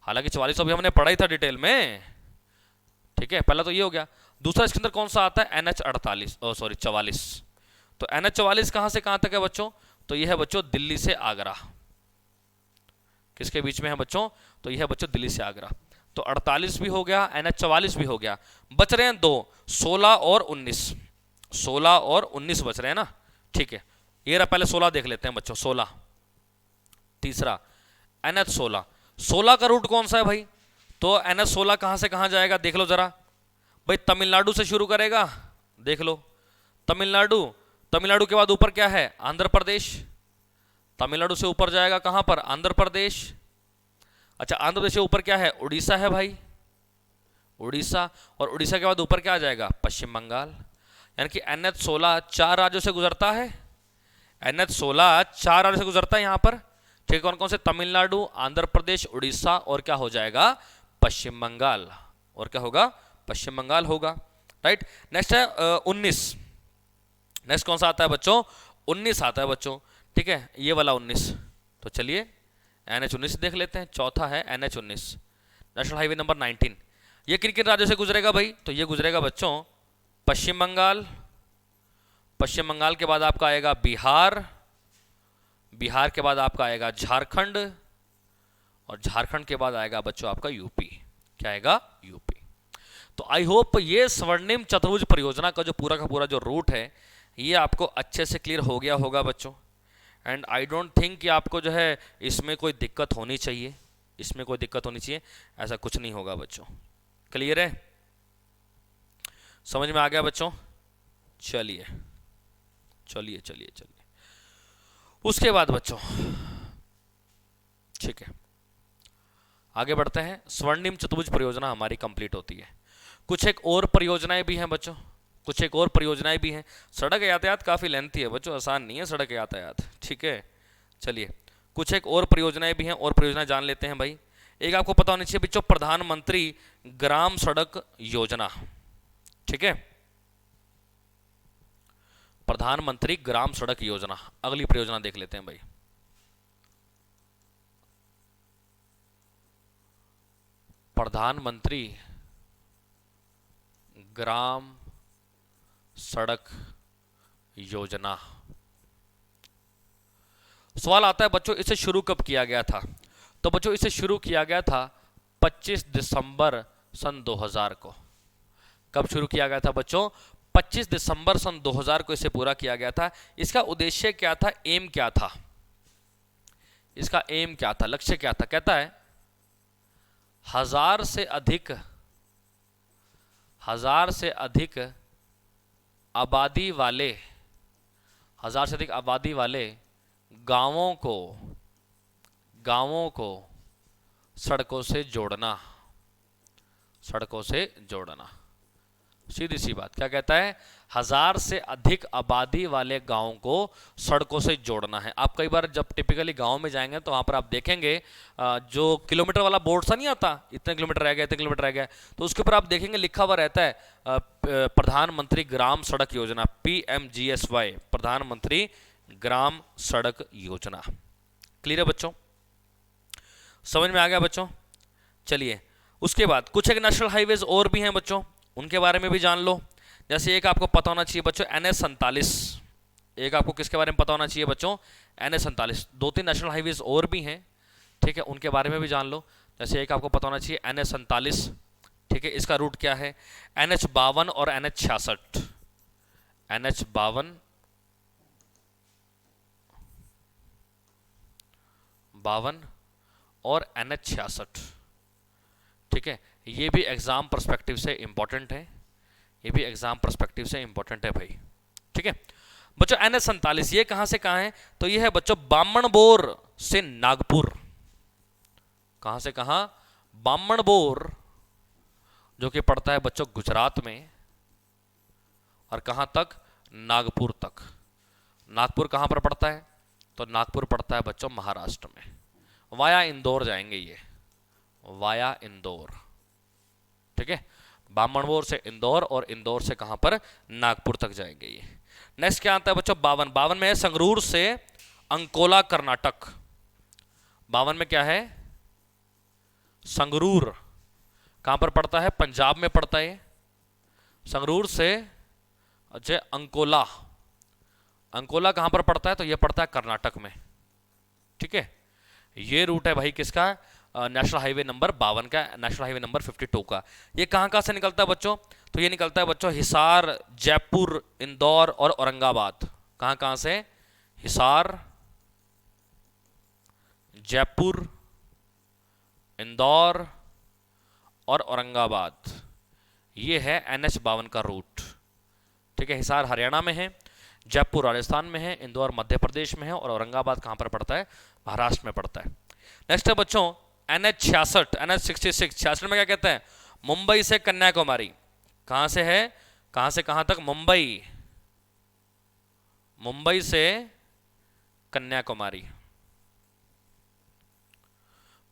हालांकि 44 अभी हमने पढ़ा ही था डिटेल में। ठीक है, पहला तो ये हो गया। दूसरा इसके अंदर कौन सा आता है, NH 48, सॉरी 44। तो NH 44 कहां से कहां तक है बच्चों, तो यह है बच्चों दिल्ली से आगरा। किसके बीच में है बच्चों, तो यह है बच्चों दिल्ली से आगरा। तो 48 भी हो गया, NH 44 भी हो गया, बच रहे हैं दो, 16 और 19। 16 और 19 बच रहे हैं ना। ठीक है, ये रहा, पहले 16 देख लेते हैं बच्चों। 16 तीसरा, NH 16। 16 का रूट कौन सा है भाई, तो NH 16 कहां से कहां जाएगा, देख लो जरा भाई। तमिलनाडु से शुरू करेगा, देख लो, तमिलनाडु। तमिलनाडु के बाद ऊपर क्या है, आंध्र प्रदेश। तमिलनाडु से ऊपर जाएगा कहां पर, आंध्र प्रदेश। अच्छा, आंध्र प्रदेश से ऊपर क्या है, उड़ीसा है भाई, उड़ीसा। और उड़ीसा के बाद ऊपर क्या आ जाएगा, पश्चिम बंगाल। यानी कि NH 16 4 राज्यों से गुजरता है। NH 16 4 राज्यों से गुजरता है यहां पर। ठीक है, कौन कौन से, तमिलनाडु, आंध्र प्रदेश, उड़ीसा और क्या हो जाएगा, पश्चिम बंगाल। और क्या होगा, पश्चिम बंगाल होगा। राइट, नेक्स्ट है 19। नेक्स्ट कौन सा आता है बच्चों, 19 आता है बच्चों। ठीक है, ये वाला 19। तो चलिए NH 19 देख लेते हैं। चौथा है NH 19, नेशनल हाईवे नंबर 19। ये किन किन राज्यों से गुजरेगा भाई, तो ये गुजरेगा बच्चों पश्चिम बंगाल। पश्चिम बंगाल के बाद आपका आएगा बिहार। बिहार के बाद आपका आएगा झारखंड। और झारखंड के बाद आएगा बच्चों आपका यूपी। क्या आएगा, यूपी। तो आई होप ये स्वर्णिम चतुर्भुज परियोजना का जो पूरा का पूरा जो रूट है ये आपको अच्छे से क्लियर हो गया होगा बच्चों। एंड आई डोंट थिंक कि आपको जो है इसमें कोई दिक्कत होनी चाहिए, इसमें कोई दिक्कत होनी चाहिए, ऐसा कुछ नहीं होगा बच्चों। क्लियर है, समझ में आ गया बच्चों। चलिए चलिए चलिए चलिए, उसके बाद बच्चों ठीक है आगे बढ़ते हैं। स्वर्णिम चतुर्भुज परियोजना हमारी कंप्लीट होती है। कुछ एक और परियोजनाएं भी हैं बच्चों, कुछ एक और परियोजनाएं भी हैं। सड़क यातायात काफ़ी लेंथी है बच्चों, आसान नहीं है सड़क यातायात। ठीक है, चलिए कुछ एक और परियोजनाएं भी हैं, और परियोजनाएं जान लेते हैं भाई। एक आपको पता होनी चाहिए बच्चों, प्रधानमंत्री ग्राम सड़क योजना। ठीक है, प्रधानमंत्री ग्राम सड़क योजना। अगली परियोजना देख लेते हैं भाई। प्रधानमंत्री ग्राम सड़क योजना। सवाल आता है बच्चों इसे शुरू कब किया गया था, तो बच्चों इसे शुरू किया गया था 25 दिसंबर सन 2000 को। कब शुरू किया गया था बच्चों, 25 दिसंबर सन 2000 को इसे पूरा किया गया था। इसका उद्देश्य क्या था, एम क्या था, इसका एम क्या था, लक्ष्य क्या था। कहता है 1000 से अधिक आबादी वाले, 1000 से अधिक आबादी वाले गांवों को सड़कों से जोड़ना, सड़कों से जोड़ना। सीधी सी बात, क्या कहता है, 1000 से अधिक आबादी वाले गांवों को सड़कों से जोड़ना है। आप कई बार जब टिपिकली गांव में जाएंगे तो वहां पर आप देखेंगे जो किलोमीटर वाला बोर्ड सा नहीं आता, इतने किलोमीटर रह गया, इतने किलोमीटर रह गया, तो उसके ऊपर आप देखेंगे लिखा हुआ रहता है प्रधानमंत्री ग्राम सड़क योजना, PMGSY, प्रधानमंत्री ग्राम सड़क योजना। क्लियर है बच्चों, समझ में आ गया बच्चों। चलिए उसके बाद कुछ एक नेशनल हाईवेज और भी हैं बच्चों, उनके बारे में भी जान लो। जैसे एक आपको पता होना चाहिए बच्चों NH47, एक आपको किसके बारे में पता होना चाहिए बच्चों, NH47। दो तीन नेशनल हाईवेज और भी हैं, ठीक है, उनके बारे में भी जान लो। जैसे एक आपको पता होना चाहिए NH47, ठीक है, इसका रूट क्या है, NH52 और NH66, NH52 और NH66, ठीक है। ये भी एग्जाम पर्सपेक्टिव से इंपॉर्टेंट है, ये भी एग्जाम पर्सपेक्टिव से इंपॉर्टेंट है भाई, ठीक है बच्चों। NH47 ये कहां से कहां है, तो ये है बच्चों बामणबोर से नागपुर। कहां से कहां, बामणबोर, जो कि पड़ता है बच्चों गुजरात में, और कहां तक, नागपुर तक। नागपुर कहां पर पड़ता है, तो नागपुर पड़ता है बच्चों महाराष्ट्र में। वाया इंदौर जाएंगे ये, वाया इंदौर, ठीक है। बामणबोर से इंदौर और इंदौर से कहां पर, नागपुर तक जाएंगे ये। नेक्स्ट क्या आता है बच्चों, 52 में है संगरूर से अंकोला कर्नाटक। 52 में क्या है, संगरूर, कहां पर पड़ता है, पंजाब में पड़ता है। संगरूर से अच्छा अंकोला, अंकोला कहां पर पड़ता है, तो यह पड़ता है कर्नाटक में, ठीक है। ये रूट है भाई किसका, नेशनल हाईवे नंबर 52 का, नेशनल हाईवे नंबर 52 का। ये कहां से निकलता है बच्चों, तो ये निकलता है बच्चों हिसार, जयपुर, इंदौर और औरंगाबाद। कहां से, हिसार, जयपुर, इंदौर और औरंगाबाद। ये है NH52 का रूट, ठीक है। हिसार हरियाणा में है, जयपुर राजस्थान में है, इंदौर मध्य प्रदेश में है, और औरंगाबाद कहां पर पड़ता है, महाराष्ट्र में पड़ता है। नेक्स्ट है बच्चों NH66, NH66, 66 में क्या कहते हैं, मुंबई से कन्याकुमारी। कहां से है, कहां से कहां तक, मुंबई, मुंबई से कन्याकुमारी,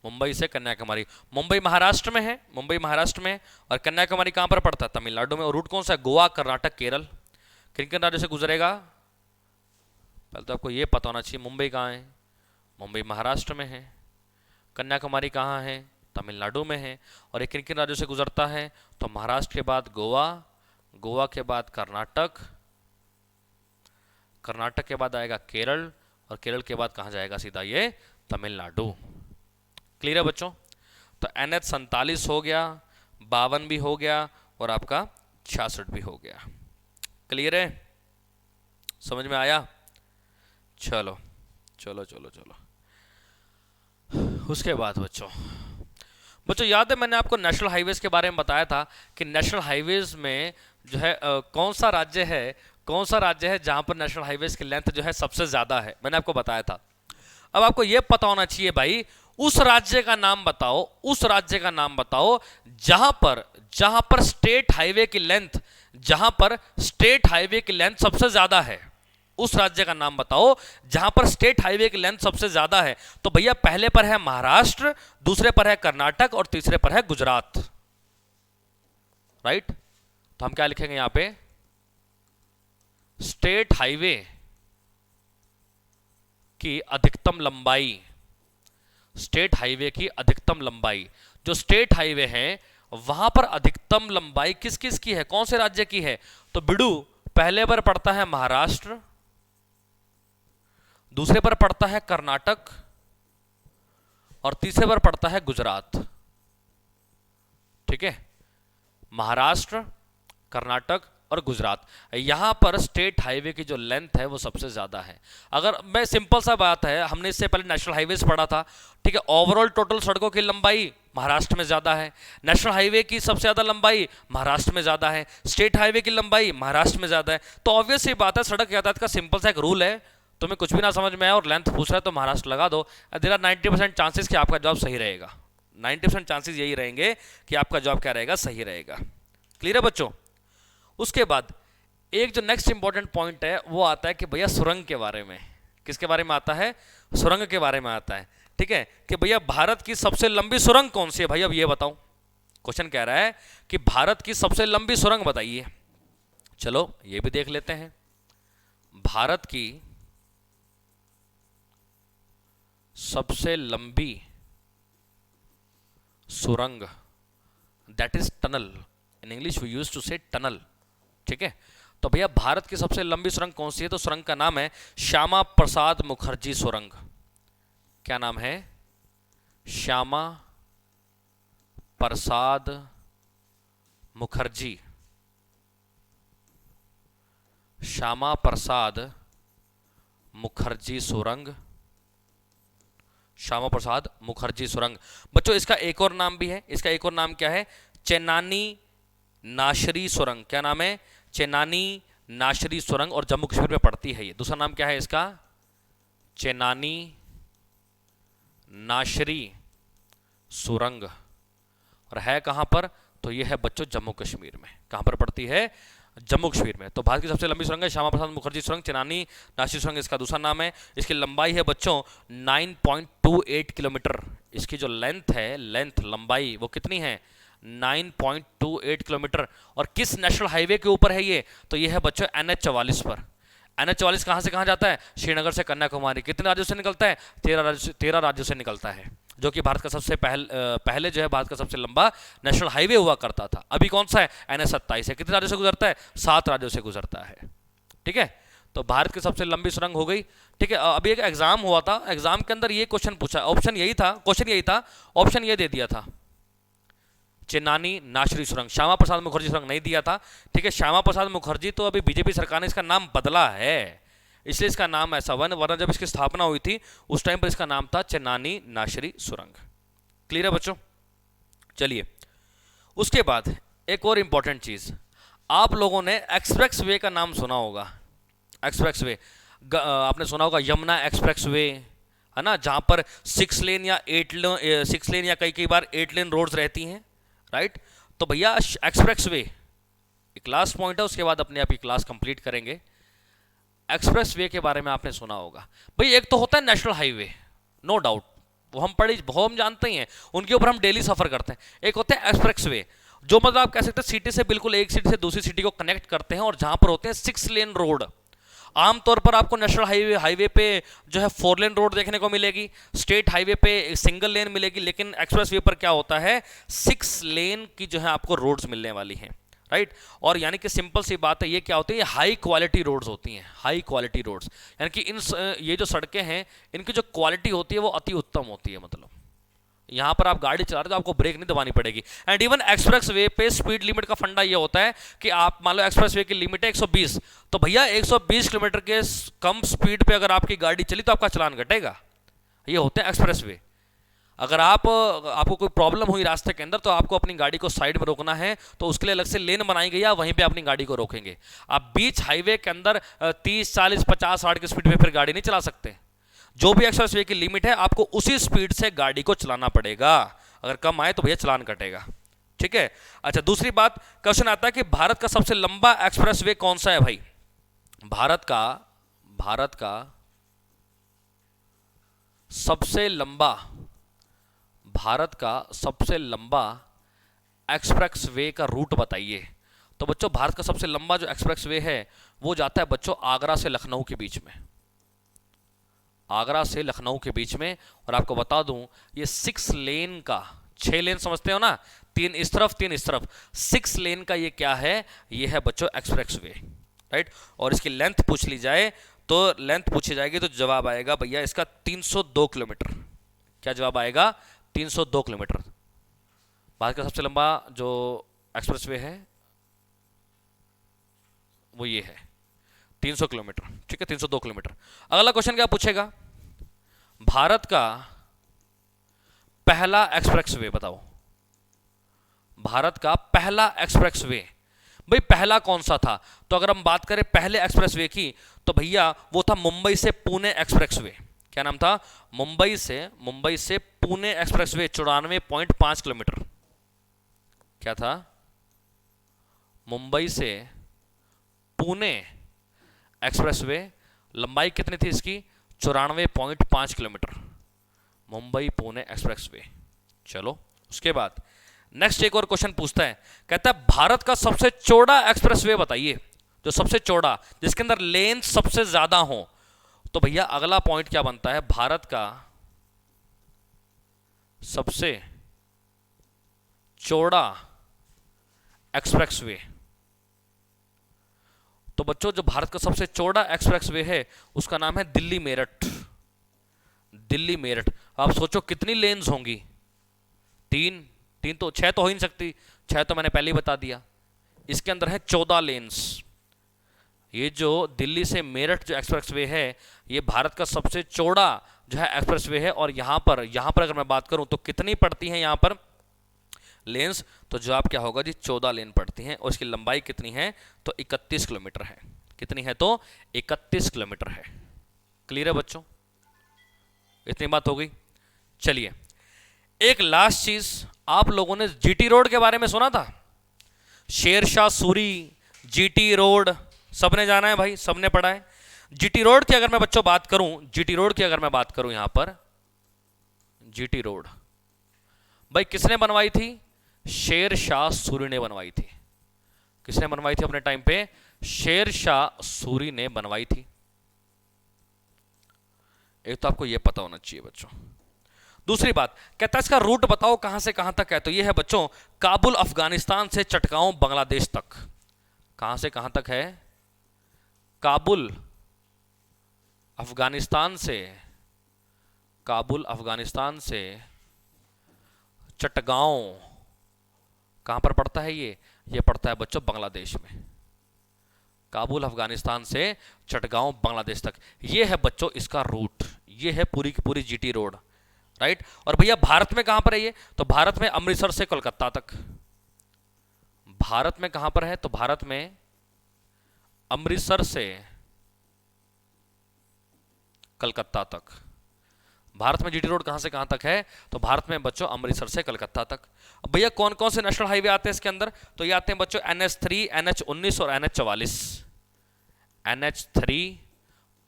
मुंबई से कन्याकुमारी। मुंबई महाराष्ट्र में है, मुंबई महाराष्ट्र में, और कन्याकुमारी कहां पर पड़ता है, तमिलनाडु में। और रूट कौन सा है, गोवा, कर्नाटक, केरल। किन किन राज्यों से गुजरेगा, पहले तो आपको यह पता होना चाहिए, मुंबई कहां है, मुंबई महाराष्ट्र में है, कन्याकुमारी कहां है, तमिलनाडु में है, और ये किन किन राज्यों से गुजरता है, तो महाराष्ट्र के बाद गोवा, गोवा के बाद कर्नाटक, कर्नाटक के बाद आएगा केरल, और केरल के बाद कहां जाएगा, सीधा ये तमिलनाडु। क्लियर है बच्चों, तो NH47 हो गया, 52 भी हो गया, और आपका 66 भी हो गया। क्लियर है, समझ में आया, चलो चलो चलो चलो। उसके बाद बच्चों याद है मैंने आपको नेशनल हाईवेज के बारे में बताया था कि नेशनल हाईवेज में जो है कौन सा राज्य है जहां पर नेशनल हाईवेज की लेंथ जो है सबसे ज्यादा है, मैंने आपको बताया था। अब आपको यह पता होना चाहिए भाई, उस राज्य का नाम बताओ, उस राज्य का नाम बताओ जहां पर स्टेट हाईवे की लेंथ, जहां पर स्टेट हाईवे की लेंथ सबसे ज्यादा है। उस राज्य का नाम बताओ जहां पर स्टेट हाईवे की लेंथ सबसे ज्यादा है। तो भैया पहले पर है महाराष्ट्र, दूसरे पर है कर्नाटक, और तीसरे पर है गुजरात, राइट। तो हम क्या लिखेंगे यहां पे, स्टेट हाईवे की अधिकतम लंबाई, स्टेट हाईवे की अधिकतम लंबाई, जो स्टेट हाईवे है वहां पर अधिकतम लंबाई किस किस की है, कौन से राज्य की है, तो बिडू पहले पर पड़ता है महाराष्ट्र, दूसरे पर पड़ता है कर्नाटक, और तीसरे पर पड़ता है गुजरात, ठीक है। महाराष्ट्र, कर्नाटक और गुजरात, यहां पर स्टेट हाईवे की जो लेंथ है वो सबसे ज्यादा है। अगर मैं सिंपल सा बात है, हमने इससे पहले नेशनल हाईवेज पढ़ा था, ठीक है। ओवरऑल टोटल सड़कों की लंबाई महाराष्ट्र में ज्यादा है, नेशनल हाईवे की सबसे ज्यादा लंबाई महाराष्ट्र में ज्यादा है, स्टेट हाईवे की लंबाई महाराष्ट्र में ज्यादा है। तो ऑब्वियस सी बात है, सड़क यातायात का सिंपल सा एक रूल है, तुम्हें कुछ भी ना समझ में आए और लेंथ पूछ रहा है तो महाराष्ट्र लगा दो। देयर आर 90% चांसेस कि आपका जवाब सही रहेगा, 90% चांसेस यही रहेंगे कि आपका जवाब क्या रहेगा, सही रहेगा। क्लियर है बच्चों। उसके बाद एक जो नेक्स्ट इंपॉर्टेंट पॉइंट है वो आता है कि भैया सुरंग के बारे में। किसके बारे में आता है, सुरंग के बारे में आता है, ठीक है। कि भैया भारत की सबसे लंबी सुरंग कौन सी है, भाई अब ये बताओ। क्वेश्चन कह रहा है कि भारत की सबसे लंबी सुरंग बताइए। चलो ये भी देख लेते हैं। भारत की सबसे लंबी सुरंग, that is tunnel, in English we use to say tunnel, ठीक है। तो भैया भारत की सबसे लंबी सुरंग कौन सी है? तो सुरंग का नाम है श्यामा प्रसाद मुखर्जी सुरंग। क्या नाम है? श्यामा प्रसाद मुखर्जी, श्यामा प्रसाद मुखर्जी सुरंग, श्यामा प्रसाद मुखर्जी सुरंग। बच्चों इसका एक और नाम भी है, इसका एक और नाम क्या है? चेनानी नाशरी सुरंग। क्या नाम है? चेनानी नाशरी सुरंग, और जम्मू कश्मीर में पड़ती है ये। दूसरा नाम क्या है इसका? चेनानी नाशरी सुरंग, और है कहां पर? तो ये है बच्चों जम्मू कश्मीर में। कहां पर पड़ती है? जम्मू कश्मीर में। तो भारत की सबसे लंबी सुरंग है श्यामा प्रसाद मुखर्जी सुरंग, चेनानी नाशरी सुरंग इसका दूसरा नाम है। इसकी लंबाई है बच्चों 9.28 किलोमीटर। इसकी जो लेंथ है, लेंथ लंबाई वो कितनी है? 9.28 किलोमीटर। और किस नेशनल हाईवे के ऊपर है ये? तो ये है बच्चों NH 44 पर। NH 44 कहां से कहां जाता है? श्रीनगर से कन्याकुमारी। कितने राज्यों से निकलता है? 13 राज्यों से निकलता है, जो कि भारत का सबसे पहले जो है भारत का सबसे लंबा नेशनल हाईवे हुआ करता था। अभी कौन सा है? NH 27 है। कितने राज्यों से गुजरता है? 7 राज्यों से गुजरता है। ठीक है, तो भारत की सबसे लंबी सुरंग हो गई। ठीक है, अभी एक एग्जाम हुआ था, एग्जाम के अंदर ये क्वेश्चन पूछा, ऑप्शन यही था, क्वेश्चन यही था, ऑप्शन ये दे दिया था चेनानी नाशरी सुरंग, श्यामा प्रसाद मुखर्जी सुरंग नहीं दिया था। ठीक है, श्यामा प्रसाद मुखर्जी तो अभी बीजेपी सरकार ने इसका नाम बदला है, इसलिए इसका नाम ऐसा हुआ, वरना जब इसकी स्थापना हुई थी उस टाइम पर इसका नाम था चेनानी नाशरी सुरंग। क्लियर है बच्चों? चलिए, उसके बाद एक और इंपॉर्टेंट चीज, आप लोगों ने एक्सप्रेस वे का नाम सुना होगा। एक्सप्रेस वे आपने सुना होगा, यमुना एक्सप्रेस वे, है ना, जहां पर 6 लेन या 6 लेन या कई बार 8 लेन रोड्स रहती हैं, राइट। तो भैया एक्सप्रेस वे एक लास्ट पॉइंट है, उसके बाद अपने आप ही क्लास कंप्लीट करेंगे। एक्सप्रेस वे के बारे में आपने सुना होगा भाई, एक तो होता है नेशनल हाईवे, नो डाउट, वो हम जानते ही हैं, उनके ऊपर हम डेली सफर करते हैं। एक होते हैं एक्सप्रेस वे, जो मतलब आप कह सकते हैं सिटी से बिल्कुल एक सिटी से दूसरी सिटी को कनेक्ट करते हैं, और जहां पर होते हैं 6 लेन रोड। आमतौर पर आपको नेशनल हाईवे पे जो है 4 लेन रोड देखने को मिलेगी, स्टेट हाईवे पे सिंगल लेन मिलेगी, लेकिन एक्सप्रेस वे पर क्या होता है, 6 लेन की जो है आपको रोड्स मिलने वाली हैं, राइट। और यानी कि सिंपल सी बात है, ये क्या होती है, हाई क्वालिटी रोड्स होती हैं, हाई क्वालिटी रोड्स, यानी कि ये जो सड़कें हैं इनकी जो क्वालिटी होती है वो अति उत्तम होती है। मतलब यहां पर आप गाड़ी चला रहे हो तो आपको ब्रेक नहीं दबानी पड़ेगी। एंड इवन एक्सप्रेस वे पे स्पीड लिमिट का फंडा ये होता है कि आप मान लो एक्सप्रेस वे की लिमिट है 120, तो भैया 120 किलोमीटर के कम स्पीड पे अगर आपकी गाड़ी चली तो आपका चालान कटेगा। ये होते हैं एक्सप्रेस वे। अगर आपको कोई प्रॉब्लम हुई रास्ते के अंदर, तो आपको अपनी गाड़ी को साइड में रोकना है, तो उसके लिए अलग से लेन बनाई गई है, वहीं पे अपनी गाड़ी को रोकेंगे। आप बीच हाईवे के अंदर 30 40 50 60 की स्पीड में फिर गाड़ी नहीं चला सकते। जो भी एक्सप्रेस वे की लिमिट है आपको उसी स्पीड से गाड़ी को चलाना पड़ेगा, अगर कम आए तो भैया चालान कटेगा। ठीक है, अच्छा दूसरी बात, क्वेश्चन आता है कि भारत का सबसे लंबा एक्सप्रेस वे कौन सा है भाई? भारत का सबसे लंबा एक्सप्रेस वे का रूट बताइए। तो बच्चों भारत का सबसे लंबा जो एक्सप्रेस वे है वो जाता है बच्चों आगरा से लखनऊ के बीच में, आगरा से लखनऊ के बीच में। और आपको बता दूं ये 6 लेन का, 6 लेन समझते हो ना, 3 इस तरफ 3 इस तरफ, 6 लेन का ये क्या है, ये है बच्चों एक्सप्रेस वे, राइट। और इसकी लेंथ पूछ ली जाए तो लेंथ पूछी जाएगी तो जवाब आएगा भैया इसका 302 किलोमीटर। क्या जवाब आएगा? 302 किलोमीटर। भारत का सबसे लंबा जो एक्सप्रेस वे है वो ये है 300 किलोमीटर। ठीक है, 302 किलोमीटर। अगला क्वेश्चन क्या पूछेगा, भारत का पहला एक्सप्रेस वे बताओ। भारत का पहला एक्सप्रेस वे भाई पहला कौन सा था? तो अगर हम बात करें पहले एक्सप्रेस वे की, तो भैया वो था मुंबई से पुणे एक्सप्रेस वे। क्या नाम था? मुंबई से पुणे एक्सप्रेस वे, 94.5 किलोमीटर। क्या था? मुंबई से पुणे एक्सप्रेस वे, लंबाई कितनी थी इसकी? 94.5 kilometre, Mumbai Pune express way. चलो उसके बाद नेक्स्ट एक और क्वेश्चन पूछता है, कहता है भारत का सबसे चौड़ा एक्सप्रेस वे बताइए, जो सबसे चौड़ा, जिसके अंदर लेन सबसे ज्यादा हो। तो भैया अगला पॉइंट क्या बनता है, भारत का सबसे चौड़ा एक्सप्रेस वे, तो बच्चों जो भारत का सबसे चौड़ा एक्सप्रेस वे है उसका नाम है दिल्ली मेरठ। दिल्ली मेरठ। आप सोचो कितनी लेन्स होंगी? तीन। तीन तो, छह तो हो ही नहीं सकती, छह तो मैंने पहले ही बता दिया। इसके अंदर है 14 लेन्स। ये जो दिल्ली से मेरठ जो एक्सप्रेसवे है ये भारत का सबसे चौड़ा जो है एक्सप्रेसवे है। और यहाँ पर अगर मैं बात करूँ तो कितनी पड़ती हैं यहाँ पर लेन्स? तो जवाब क्या होगा जी? 14 लेन पड़ती हैं। और इसकी लंबाई कितनी है? तो 31 किलोमीटर है। कितनी है? तो 31 किलोमीटर है। क्लियर है बच्चों? इतनी बात हो गई। चलिए एक लास्ट चीज, आप लोगों ने जीटी रोड के बारे में सुना था? शेरशाह सूरी, जीटी रोड, सबने जाना है भाई, सबने पढ़ा है। जीटी रोड की अगर मैं बच्चों बात करूं, जीटी रोड की अगर मैं बात करूं यहां पर, जीटी रोड भाई किसने बनवाई थी? शेरशाह सूरी ने बनवाई थी। किसने बनवाई थी अपने टाइम पे? शेरशाह सूरी ने बनवाई थी। एक तो आपको यह पता होना चाहिए बच्चों। दूसरी बात कहता है इसका रूट बताओ कहां से कहां तक है। तो यह है बच्चों काबुल अफगानिस्तान से चटगांव बांग्लादेश तक। कहां से कहां तक है? काबुल अफगानिस्तान से, काबुल अफगानिस्तान से चटगांव कहां पर पड़ता है? ये पड़ता है बच्चों बांग्लादेश में। काबुल अफगानिस्तान से चटगांव बांग्लादेश तक, ये है बच्चों इसका रूट। ये है पूरी की पूरी जीटी रोड, राइट। और भैया भारत में कहां पर है ये? तो भारत में अमृतसर से कोलकाता तक। भारत में कहां पर है? तो भारत में अमृतसर से कलकत्ता तक। भारत में जीटी रोड कहां से कहां तक है? तो भारत में बच्चों अमृतसर से कलकत्ता तक। अब भैया कौन कौन से नेशनल हाईवे आते हैं इसके अंदर? तो ये आते हैं बच्चों NH3, NH19 और NH44। NH3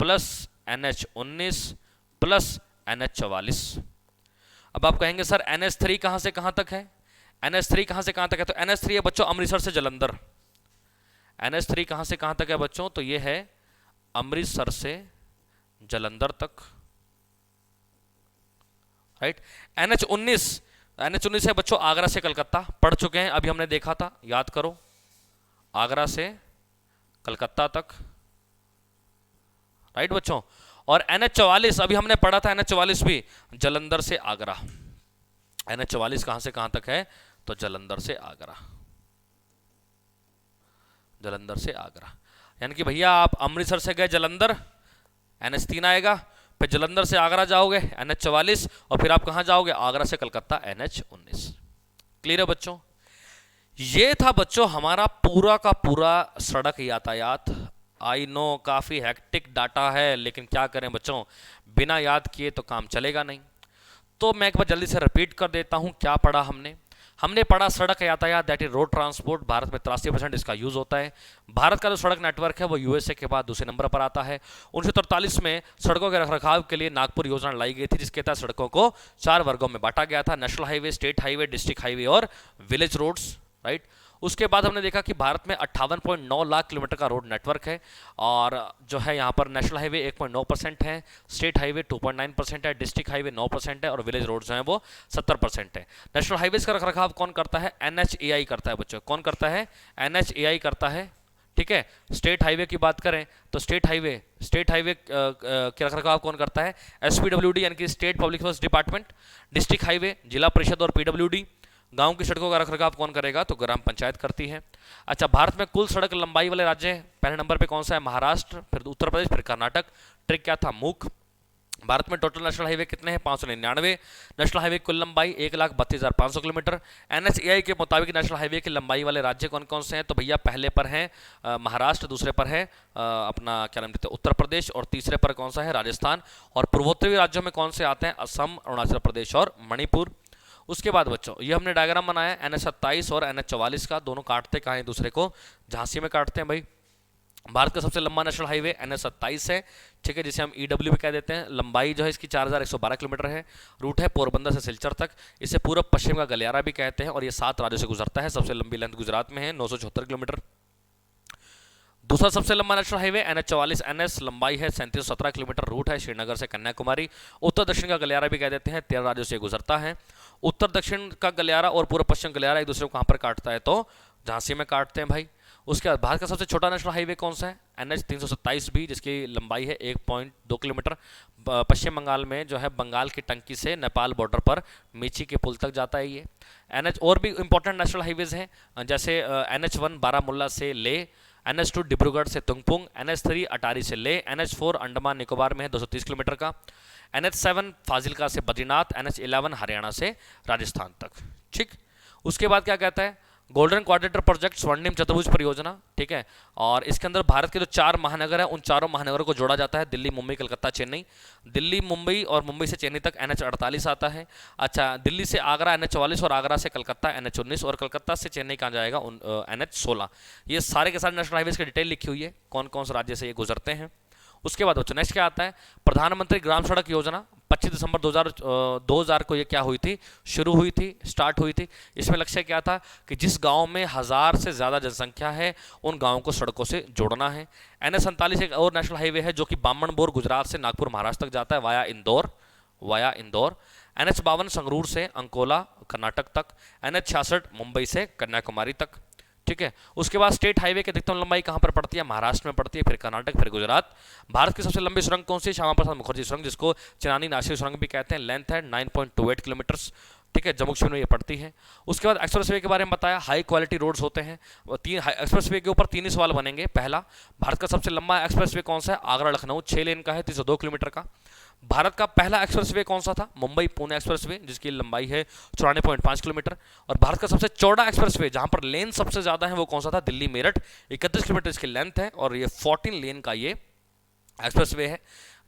plus NH19 plus NH44। अब आप कहेंगे सर NH3 कहां से कहां तक है? NH3 कहां से कहां तक है? तो NH3 है बच्चों अमृतसर से जलंधर। NH3 कहां से कहां तक है बच्चों? तो ये है अमृतसर से जलंधर तक, राइट। NH19 है बच्चों आगरा से कलकत्ता। पढ़ चुके हैं, अभी हमने देखा था, याद करो। आगरा से कलकत्ता तक, राइट बच्चों। और NH44 अभी हमने पढ़ा था, NH44 भी जलंधर से आगरा। NH44 कहां से कहां तक है? तो जलंधर से आगरा। जलंधर से आगरा, यानी कि भैया आप अमृतसर से गए जलंधर, NH3 आएगा, फिर जलंधर से आगरा जाओगे NH44, और फिर आप कहां जाओगे? आगरा से कलकत्ता NH19। क्लियर है बच्चों? ये था बच्चों हमारा पूरा का पूरा सड़क यातायात। आई नो काफी हेक्टिक डाटा है, लेकिन क्या करें बच्चों, बिना याद किए तो काम चलेगा नहीं। तो मैं एक बार जल्दी से रिपीट कर देता हूं क्या पढ़ा हमने। हमने पढ़ा सड़क यातायात, that is road transport. Bharat में 83% इसका यूज होता है। भारत का जो सड़क नेटवर्क है वो यूएसए के बाद दूसरे नंबर पर आता है। 1943 में सड़कों के रखरखाव के लिए नागपुर योजना लाई गई थी, जिसके तहत सड़कों को 4 वर्गों में बांटा गया था: national highway, state highway, district highway और विलेज रोड्स, राइट। उसके बाद हमने देखा कि भारत में 58.9 लाख किलोमीटर का रोड नेटवर्क है, और जो है यहाँ पर नेशनल हाईवे 1.9% है, स्टेट हाईवे 2.9% है, डिस्ट्रिक्ट हाईवे 9% है, और विलेज रोड जो है वो 70% है। नेशनल हाईवेज का रखरखाव कौन करता है? NHAI करता है बच्चों। कौन करता है? NHAI करता है, ठीक है। स्टेट हाईवे की बात करें तो स्टेट हाईवे के रखरखाव कौन करता है? SPWD यानी कि state public works department. District highway जिला परिषद और PWD। गांव की सड़कों का रखरखाव कौन करेगा? तो ग्राम पंचायत करती है। अच्छा, भारत में कुल सड़क लंबाई वाले राज्य पहले नंबर पे कौन सा है? महाराष्ट्र, फिर उत्तर प्रदेश, फिर कर्नाटक। ट्रिक क्या था? मूक। भारत में टोटल नेशनल हाईवे कितने हैं? 599। नेशनल हाईवे कुल लंबाई 1,32,500 किलोमीटर। NHAI के मुताबिक नेशनल हाईवे की लंबाई वाले राज्य कौन कौन से हैं? तो भैया पहले पर है महाराष्ट्र, दूसरे पर है अपना क्या नाम लेते हैं उत्तर प्रदेश, और तीसरे पर कौन सा है? राजस्थान। और पूर्वोत्तरी राज्यों में कौन से आते हैं? असम, अरुणाचल प्रदेश और मणिपुर। उसके बाद बच्चों ये हमने डायग्राम बनाया NH27 और NH44 का, दोनों काटते कहाँ हैं दूसरे को? झांसी में काटते हैं भाई। भारत का सबसे लंबा नेशनल हाईवे NH27 है, ठीक है, जिसे हम EW भी कह देते हैं। लंबाई जो है इसकी 4112 किलोमीटर है। रूट है पोरबंदर से सिलचर तक। इसे पूर्व पश्चिम का गलियारा भी कहते हैं, और ये 7 राज्यों से गुजरता है। सबसे लंबी लेंथ गुजरात में है 974 किलोमीटर। दूसरा सबसे लंबा नेशनल हाईवे NH44NS, लंबाई है 3717 किलोमीटर। रूट है श्रीनगर से कन्याकुमारी। उत्तर दक्षिण का गलियारा भी कह देते हैं, 13 राज्यों से गुजरता है। उत्तर दक्षिण का गलियारा और पूर्व पश्चिम गलियारा एक दूसरे को कहां पर काटता है? तो झांसी में काटते हैं भाई। उसके बाद भारत का सबसे छोटा नेशनल हाईवे कौन सा है? NH 327 भी, जिसकी लंबाई है 1.2 किलोमीटर। पश्चिम बंगाल में जो है बंगाल की टंकी से नेपाल बॉर्डर पर मीची के पुल तक जाता है ये NH। और भी इंपॉर्टेंट नेशनल हाईवेज हैं जैसे NH1 बारामुल्ला से ले, NH2 डिब्रूगढ़ से तुंगपुंग, NH3 अटारी से ले, NH4 अंडमान निकोबार में है 230 किलोमीटर का, NH7 फाजिल्का से बद्रीनाथ, NH11 हरियाणा से राजस्थान तक। ठीक, उसके बाद क्या कहता है? गोल्डन क्वाड्रेटर प्रोजेक्ट, स्वर्णिम चतुर्भुज परियोजना। ठीक है, और इसके अंदर भारत के जो 4 महानगर हैं उन चारों महानगरों को जोड़ा जाता है, दिल्ली, मुंबई, कलकत्ता, चेन्नई। दिल्ली, मुंबई और मुंबई से चेन्नई तक NH 48 आता है। अच्छा, दिल्ली से आगरा NH 44 और आगरा से कलकत्ता NH 19 और कलकत्ता से चेन्नई कहाँ जाएगा NH 16। ये सारे के सारे नेशनल हाईवेज की डिटेल लिखी हुई है, कौन कौन से राज्य से ये गुजरते हैं। उसके बाद बच्चों नेक्स्ट क्या आता है? प्रधानमंत्री ग्राम सड़क योजना 25 दिसंबर 2000 को ये क्या हुई थी? शुरू हुई थी, स्टार्ट हुई थी। इसमें लक्ष्य क्या था कि जिस गांव में 1000 से ज़्यादा जनसंख्या है उन गांवों को सड़कों से जोड़ना है। NH 47 एक और नेशनल हाईवे है जो कि बामणबोर गुजरात से नागपुर महाराष्ट्र तक जाता है वाया इंदौर। NH 52 संगरूर से अंकोला कर्नाटक तक। NH 66 मुंबई से कन्याकुमारी तक। ठीक है, उसके बाद स्टेट हाईवे की अधिकतम लंबाई कहाँ पर पड़ती है? महाराष्ट्र में पड़ती है, फिर कर्नाटक, फिर गुजरात। भारत की सबसे लंबी सुरंग कौन सी? श्यामा प्रसाद मुखर्जी सुरंग, जिसको चिरानी नासिक सुरंग भी कहते हैं। लेंथ है 9.28 किलोमीटर। ठीक है, जम्मू कश्मीर में ये पड़ती है। उसके बाद एक्सप्रेसवे के बारे में बताया, हाई क्वालिटी रोड्स होते हैं। एक्सप्रेसवे के ऊपर 3 ही सवाल बनेंगे। पहला, भारत का सबसे लंबा एक्सप्रेसवे कौन सा है? आगरा लखनऊ 6 लेन का है, 302 किलोमीटर का। भारत का पहला एक्सप्रेसवे कौन सा था? मुंबई पुणे एक्सप्रेसवे, जिसकी लंबाई है 94.5 किलोमीटर। और भारत का सबसे चौड़ा एक्सप्रेसवे जहां पर लेन सबसे ज्यादा है वो कौन सा था? दिल्ली मेरठ, 31 किलोमीटर इसकी लेंथ है और ये 14 लेन का ये एक्सप्रेसवे है।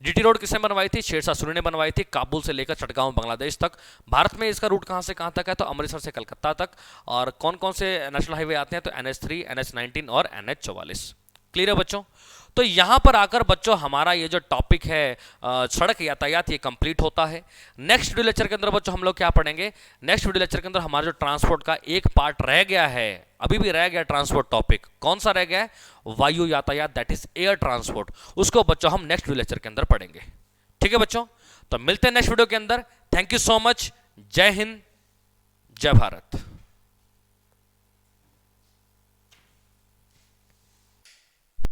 GT रोड किसने बनवाई थी? शेरशाह सूरी ने बनवाई थी, काबुल से लेकर चटगांव बांग्लादेश तक। भारत में इसका रूट कहां से कहां तक है? तो अमृतसर से कलकत्ता तक। और कौन कौन से नेशनल हाईवे आते हैं? तो NH3, NH 19 और NH 44। क्लियर है बच्चों? तो यहां पर आकर बच्चों हमारा ये जो टॉपिक है सड़क यातायात ये कंप्लीट होता है। नेक्स्ट वीडियो लेक्चर के अंदर बच्चों हम लोग क्या पढ़ेंगे? नेक्स्ट वीडियो लेक्चर के अंदर हमारा जो ट्रांसपोर्ट का एक पार्ट रह गया है, अभी भी रह गया ट्रांसपोर्ट टॉपिक, कौन सा रह गया है? वायु यातायात, दैट इज एयर ट्रांसपोर्ट। उसको बच्चों हम नेक्स्ट वीडियो लेक्चर के अंदर पढ़ेंगे। ठीक है बच्चों, तो मिलते हैं नेक्स्ट वीडियो के अंदर। Thank you so much. जय हिंद, जय भारत।